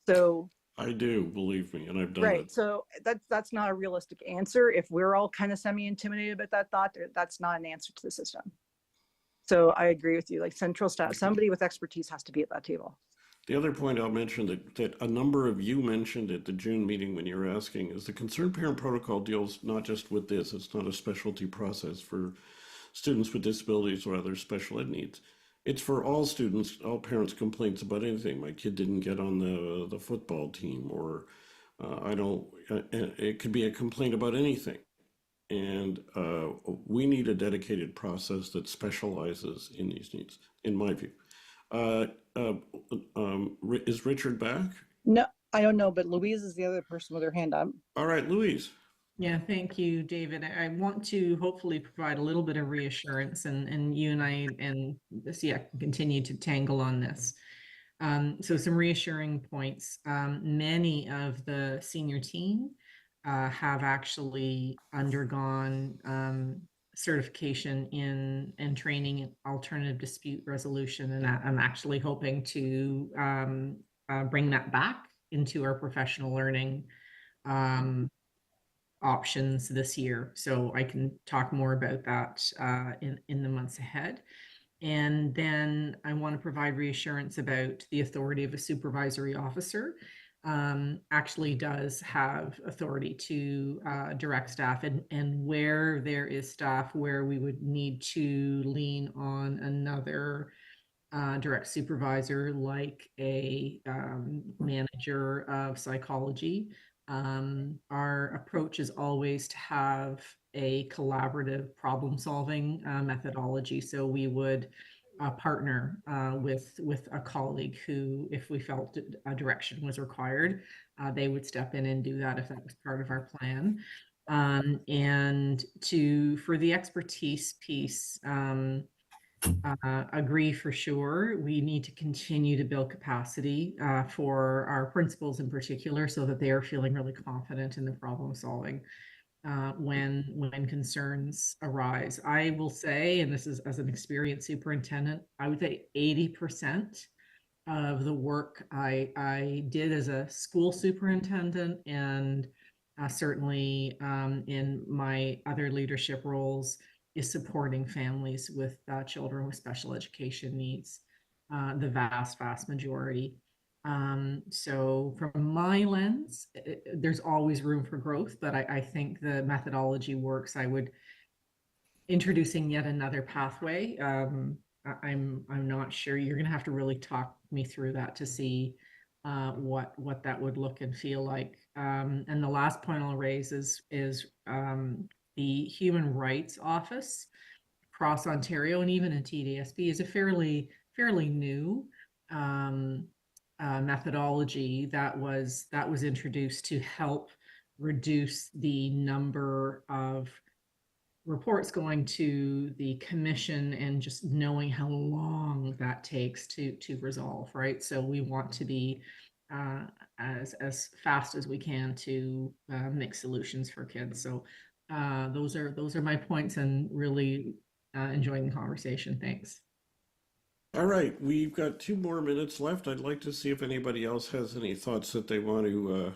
So I do, believe me, and I've done right. it. So that's not a realistic answer. If we're all kind of semi-intimidated about that thought, that's not an answer to the system. So I agree with you. Like central staff, somebody with expertise has to be at that table. The other point I'll mention that a number of you mentioned at the June meeting when you were asking is the concerned parent protocol deals not just with this. It's not a specialty process for students with disabilities or other special ed needs. It's for all students, all parents' complaints about anything. My kid didn't get on the football team, or it could be a complaint about anything. And we need a dedicated process that specializes in these needs, in my view. Is Richard back? No, I don't know, but Louise is the other person with her hand up. All right, Louise. Yeah, thank you, David. I want to hopefully provide a little bit of reassurance, and you and I and the SEAC can continue to tangle on this. So some reassuring points. Many of the senior team have actually undergone certification in training in alternative dispute resolution, and I'm actually hoping to bring that back into our professional learning options this year. So I can talk more about that in the months ahead. And then I want to provide reassurance about the authority of a supervisory officer. Actually does have authority to direct staff, and where there is staff where we would need to lean on another direct supervisor, like a manager of psychology. Our approach is always to have a collaborative problem-solving methodology. So we would partner with a colleague who, if we felt a direction was required, they would step in and do that if that was part of our plan. And for the expertise piece, agree for sure. We need to continue to build capacity for our principals in particular, so that they are feeling really confident in the problem solving when concerns arise. I will say, and this is as an experienced superintendent, I would say 80% of the work I did as a school superintendent, and certainly in my other leadership roles, is supporting families with children with special education needs, the vast majority. So from my lens, there's always room for growth, but I think the methodology works. I would, introducing yet another pathway. I'm not sure. You're going to have to really talk me through that to see what that would look and feel like. And the last point I'll raise is the Human Rights Office across Ontario, and even in TDSB, is a fairly new methodology that was introduced to help reduce the number of reports going to the commission, and just knowing how long that takes to resolve, right? So we want to be as fast as we can to make solutions for kids. So those are my points, and really enjoying the conversation. Thanks. All right, we've got 2 more minutes left. I'd like to see if anybody else has any thoughts that they want to,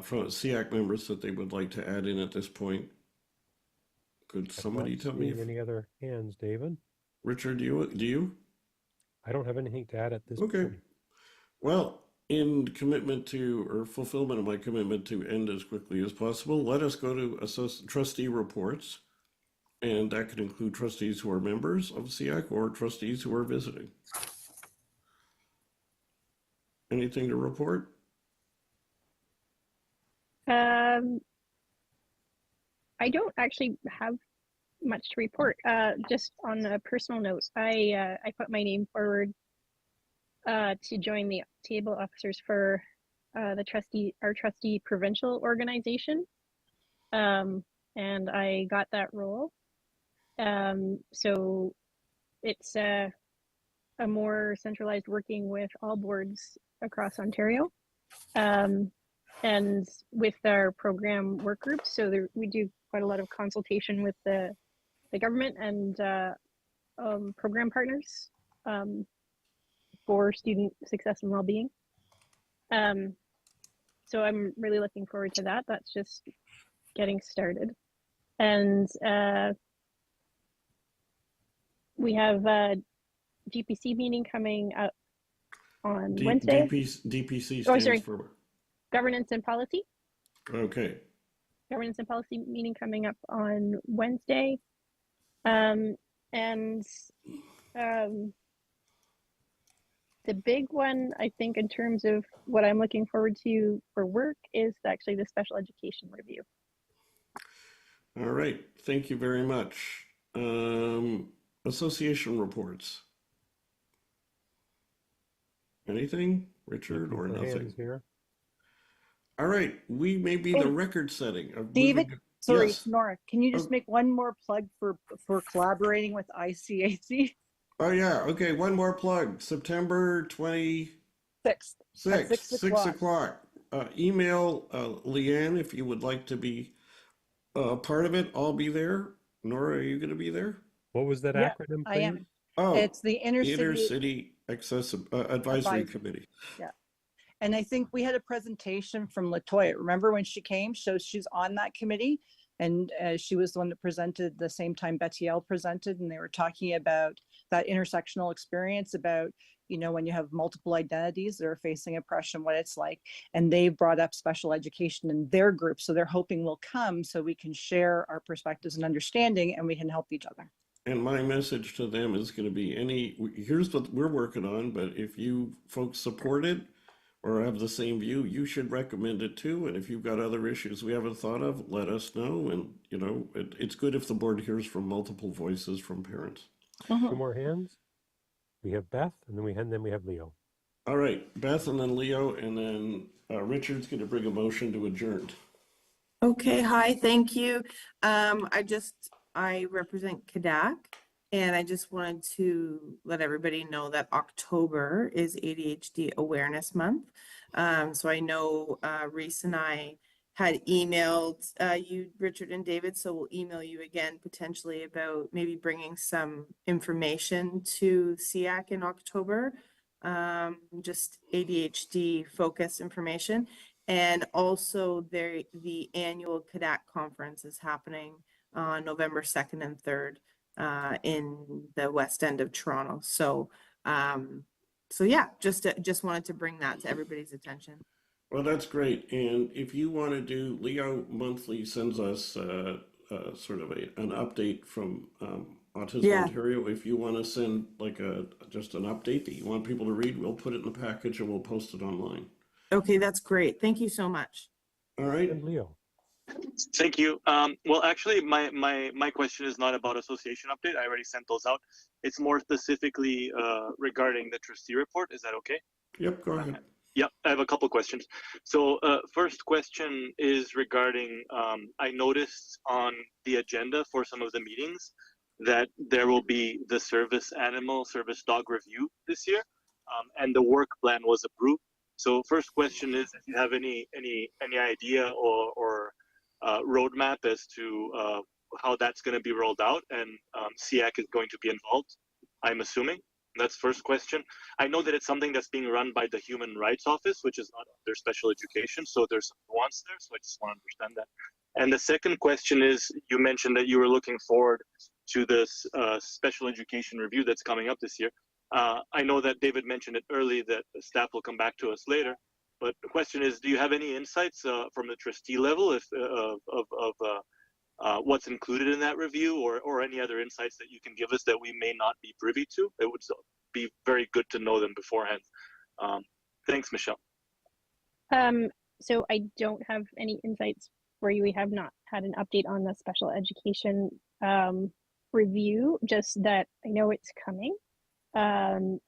from SEAC members, that they would like to add in at this point. Could somebody tell me if any other hands, David? Richard, do you? I don't have anything to add at this Okay. point. Well, in commitment to, or fulfillment of my commitment to end as quickly as possible, let us go to trustee reports. And that could include trustees who are members of SEAC or trustees who are visiting. Anything to report? I don't actually have much to report. Just on a personal note, I put my name forward to join the table officers for our trustee provincial organization, and I got that role. So it's a more centralized working with all boards across Ontario, and with our program work groups. So we do quite a lot of consultation with the government and program partners for student success and well-being. So I'm really looking forward to that. That's just getting started. And we have a GPC meeting coming up on Wednesday. DPC Oh, stands sorry. for? Governance and Policy. Okay. Governance and Policy meeting coming up on Wednesday. And the big one, I think, in terms of what I'm looking forward to for work is actually the special education review. All right. Thank you very much. Association reports. Anything, Richard, or nothing? Here. All right. We may be the Hey, record setting of David, moving. sorry, Yes. it's Nora. Can you just Oh. make one more plug for collaborating with ICAC? Oh yeah. Okay. One more plug. September 26th. 6 o'clock. Email Leanne if you would like to be part of it. I'll be there. Nora, are you going to be there? What was that Yeah, acronym, I am. Oh, It's the Intercity Advisory Committee. Yeah. And I think we had a presentation from Latoya. Remember when she came? So she's on that committee. And she was the one that presented the same time Betty L presented. And they were talking about that intersectional experience about, you know, when you have multiple identities that are facing oppression, what it's like. And they brought up special education in their group. So they're hoping we'll come so we can share our perspectives and understanding and we can help each other. And my message to them is going to be here's what we're working on, but if you folks support it or have the same view, you should recommend it too. And if you've got other issues we haven't thought of, let us know. And, you know, it's good if the board hears from multiple voices from parents. Two more hands. We have Beth, and then we have Leo. All right, Beth, and then Leo, and then Richard's going to bring a motion to adjourn. Okay, hi, thank you. I represent KDAC, and I just wanted to let everybody know that October is ADHD Awareness Month. So I know Reese and I had emailed you, Richard and David, so we'll email you again potentially about maybe bringing some information to SEAC in October, just ADHD focused information. And also the annual KDAC conference is happening on November 2nd and 3rd in the West End of Toronto. So yeah, just wanted to bring that to everybody's attention. Well, that's great. And if you want to do, Leo monthly sends us sort of an update from Autism Ontario. If you want to send like just an update that you want people to read, we'll put it in the package and we'll post it online. Okay, that's great. Thank you so much. All right. And Leo. Thank you. Well, actually, my question is not about association update. I already sent those out. It's more specifically regarding the trustee report. Is that okay? Yep, go ahead. Yep, I have a couple questions. So first question is regarding, I noticed on the agenda for some of the meetings that there will be the service dog review this year, and the work plan was approved. So first question is if you have any idea or roadmap as to how that's going to be rolled out, and SEAC is going to be involved, I'm assuming. That's first question. I know that it's something that's being run by the Human Rights Office, which is not under special education, so there's some nuance there, so I just want to understand that. And the second question is, you mentioned that you were looking forward to this special education review that's coming up this year. I know that David mentioned it early that staff will come back to us later, but the question is, do you have any insights from the trustee level of what's included in that review, or any other insights that you can give us that we may not be privy to? It would be very good to know them beforehand. Thanks, Michelle. So I don't have any insights for you. We have not had an update on the special education review, just that I know it's coming. And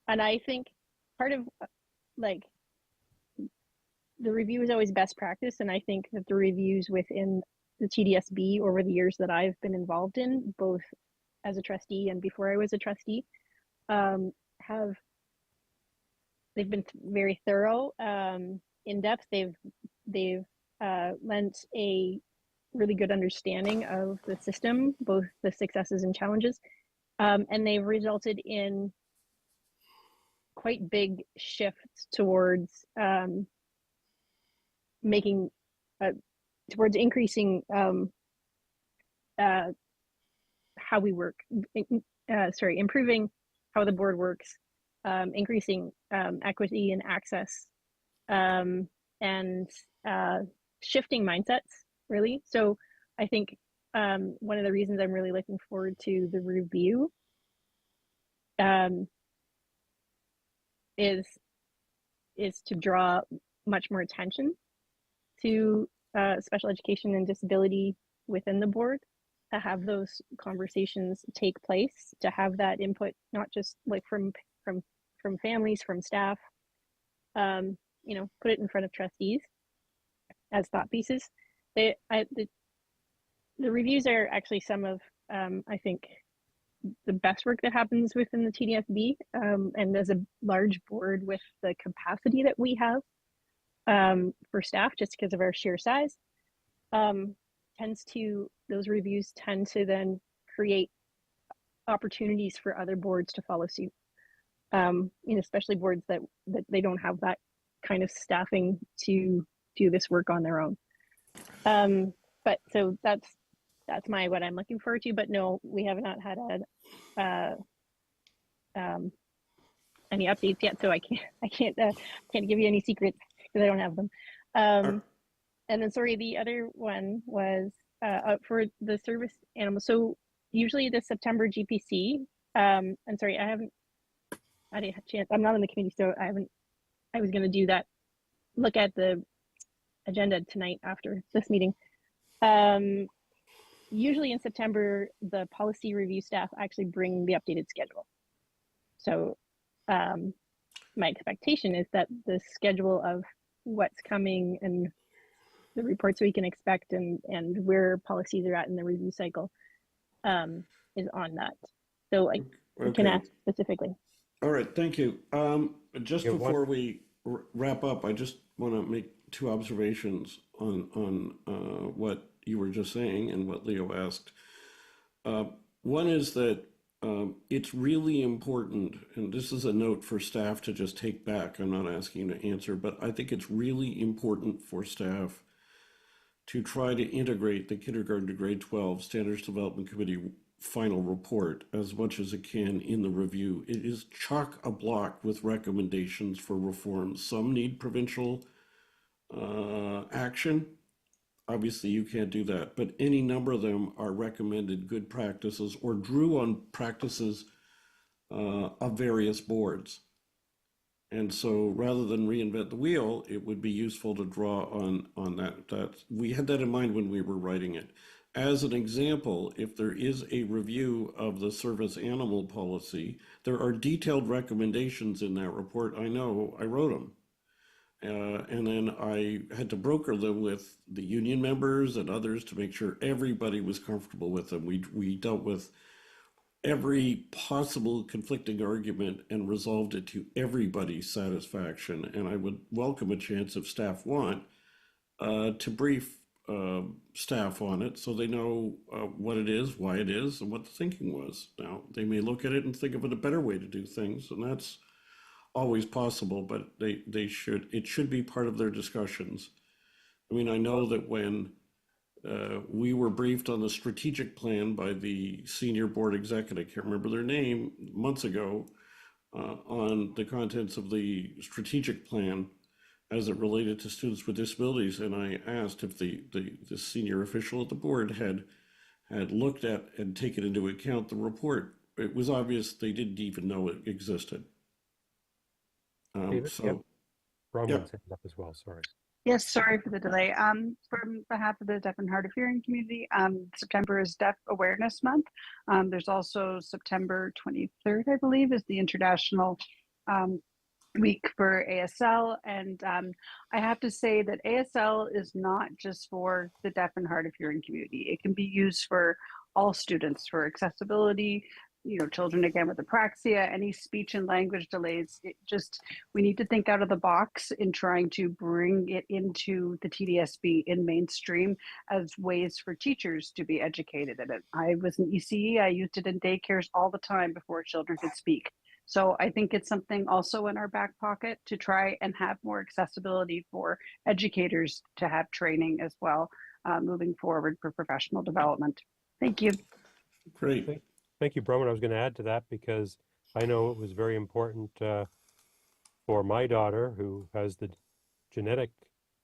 I think part of like the review is always best practice, and I think that the reviews within the TDSB over the years that I've been involved in, both as a trustee and before I was a trustee, they've been very thorough, in depth. They've lent a really good understanding of the system, both the successes and challenges, and they've resulted in quite big shifts towards towards increasing how we work, improving how the board works, increasing equity and access, and shifting mindsets, really. So I think one of the reasons I'm really looking forward to the review is to draw much more attention to special education and disability within the board, to have those conversations take place, to have that input, not just like from families, from staff, put it in front of trustees as thought pieces. The reviews are actually some of, I think, the best work that happens within the TDSB, and as a large board with the capacity that we have for staff, just because of our sheer size, those reviews tend to then create opportunities for other boards to follow suit, especially boards that they don't have that kind of staffing to do this work on their own. But so that's what I'm looking forward to. But no, we have not had any updates yet, so I can't give you any secrets because I don't have them. And then, sorry, the other one was for the service animals. So usually the September GPC, and sorry, I didn't have a chance. I'm not on the committee, so I was going to do that. Look at the agenda tonight after this meeting. Usually in September, the policy review staff actually bring the updated schedule. So my expectation is that the schedule of what's coming and the reports we can expect and where policies are at in the review cycle is on that. So I can ask specifically. All right, thank you. Just before we wrap up, I just want to make two observations on what you were just saying and what Leo asked. One is that it's really important, and this is a note for staff to just take back. I'm not asking you to answer, but I think it's really important for staff to try to integrate the kindergarten to grade 12 Standards Development Committee final report as much as it can in the review. It is chock-a-block with recommendations for reforms. Some need provincial action. Obviously, you can't do that, but any number of them are recommended good practices or drew on practices of various boards. And so rather than reinvent the wheel, it would be useful to draw on that. We had that in mind when we were writing it. As an example, if there is a review of the service animal policy, there are detailed recommendations in that report. I know, I wrote them. And then I had to broker them with the union members and others to make sure everybody was comfortable with them. We dealt with every possible conflicting argument and resolved it to everybody's satisfaction. And I would welcome a chance, if staff want, to brief staff on it so they know what it is, why it is, and what the thinking was. Now, they may look at it and think of it a better way to do things, and that's always possible, but it should be part of their discussions. I mean, I know that when we were briefed on the strategic plan by the senior board executive, I can't remember their name, months ago, on the contents of the strategic plan as it related to students with disabilities. And I asked if the senior official at the board had looked at and taken into account the report. It was obvious they didn't even know it existed. David, So, Ron yeah. wants to up as well, sorry. Yes, sorry for the delay. From behalf of the deaf and hard of hearing community, September is Deaf Awareness Month. There's also September 23rd, I believe, is the International Week for ASL. And I have to say that ASL is not just for the deaf and hard of hearing community. It can be used for all students for accessibility, you know, children again with apraxia, any speech and language delays. We need to think out of the box in trying to bring it into the TDSB in mainstream as ways for teachers to be educated in it. I was in ECE, I used it in daycares all the time before children could speak. So I think it's something also in our back pocket to try and have more accessibility for educators to have training as well, moving forward for professional development. Thank you. Great. Thank you, Broman. I was going to add to that because I know it was very important for my daughter, who has the genetic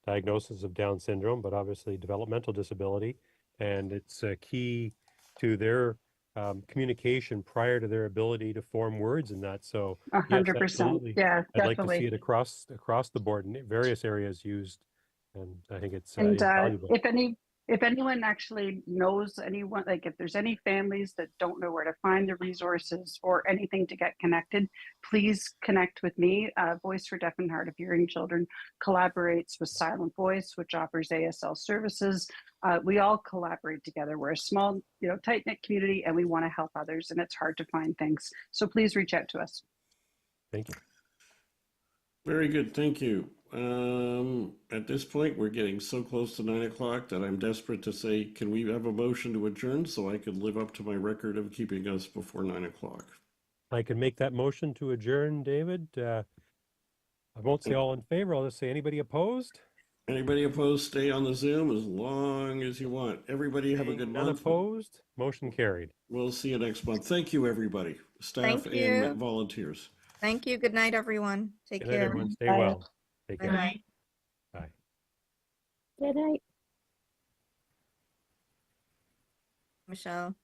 diagnosis of Down syndrome, but obviously developmental disability. And it's key to their communication prior to their ability to form words in that. So 100%. yes, absolutely. Yeah, I'd like to definitely. see it across the board in various areas used. And I think it's And invaluable. if anyone actually knows anyone, like if there's any families that don't know where to find the resources or anything to get connected, please connect with me. Voice for Deaf and Hard of Hearing Children collaborates with Silent Voice, which offers ASL services. We all collaborate together. We're a small, tight-knit community, and we want to help others, and it's hard to find things. So please reach out to us. Thank you. Very good, thank you. At this point, we're getting so close to 9 o'clock that I'm desperate to say, can we have a motion to adjourn so I could live up to my record of keeping us before 9 o'clock? I can make that motion to adjourn, David. I won't say all in favor. I'll just say anybody opposed? Anybody opposed, stay on the Zoom as long as you want. Everybody have a good None month. opposed? Motion carried. We'll see you next month. Thank you, everybody, staff Thank you. and volunteers. Thank you. Good night, everyone. Take Good night, care. everyone. Stay Bye. well. Take care. Bye-bye. Bye. Good night. Michelle.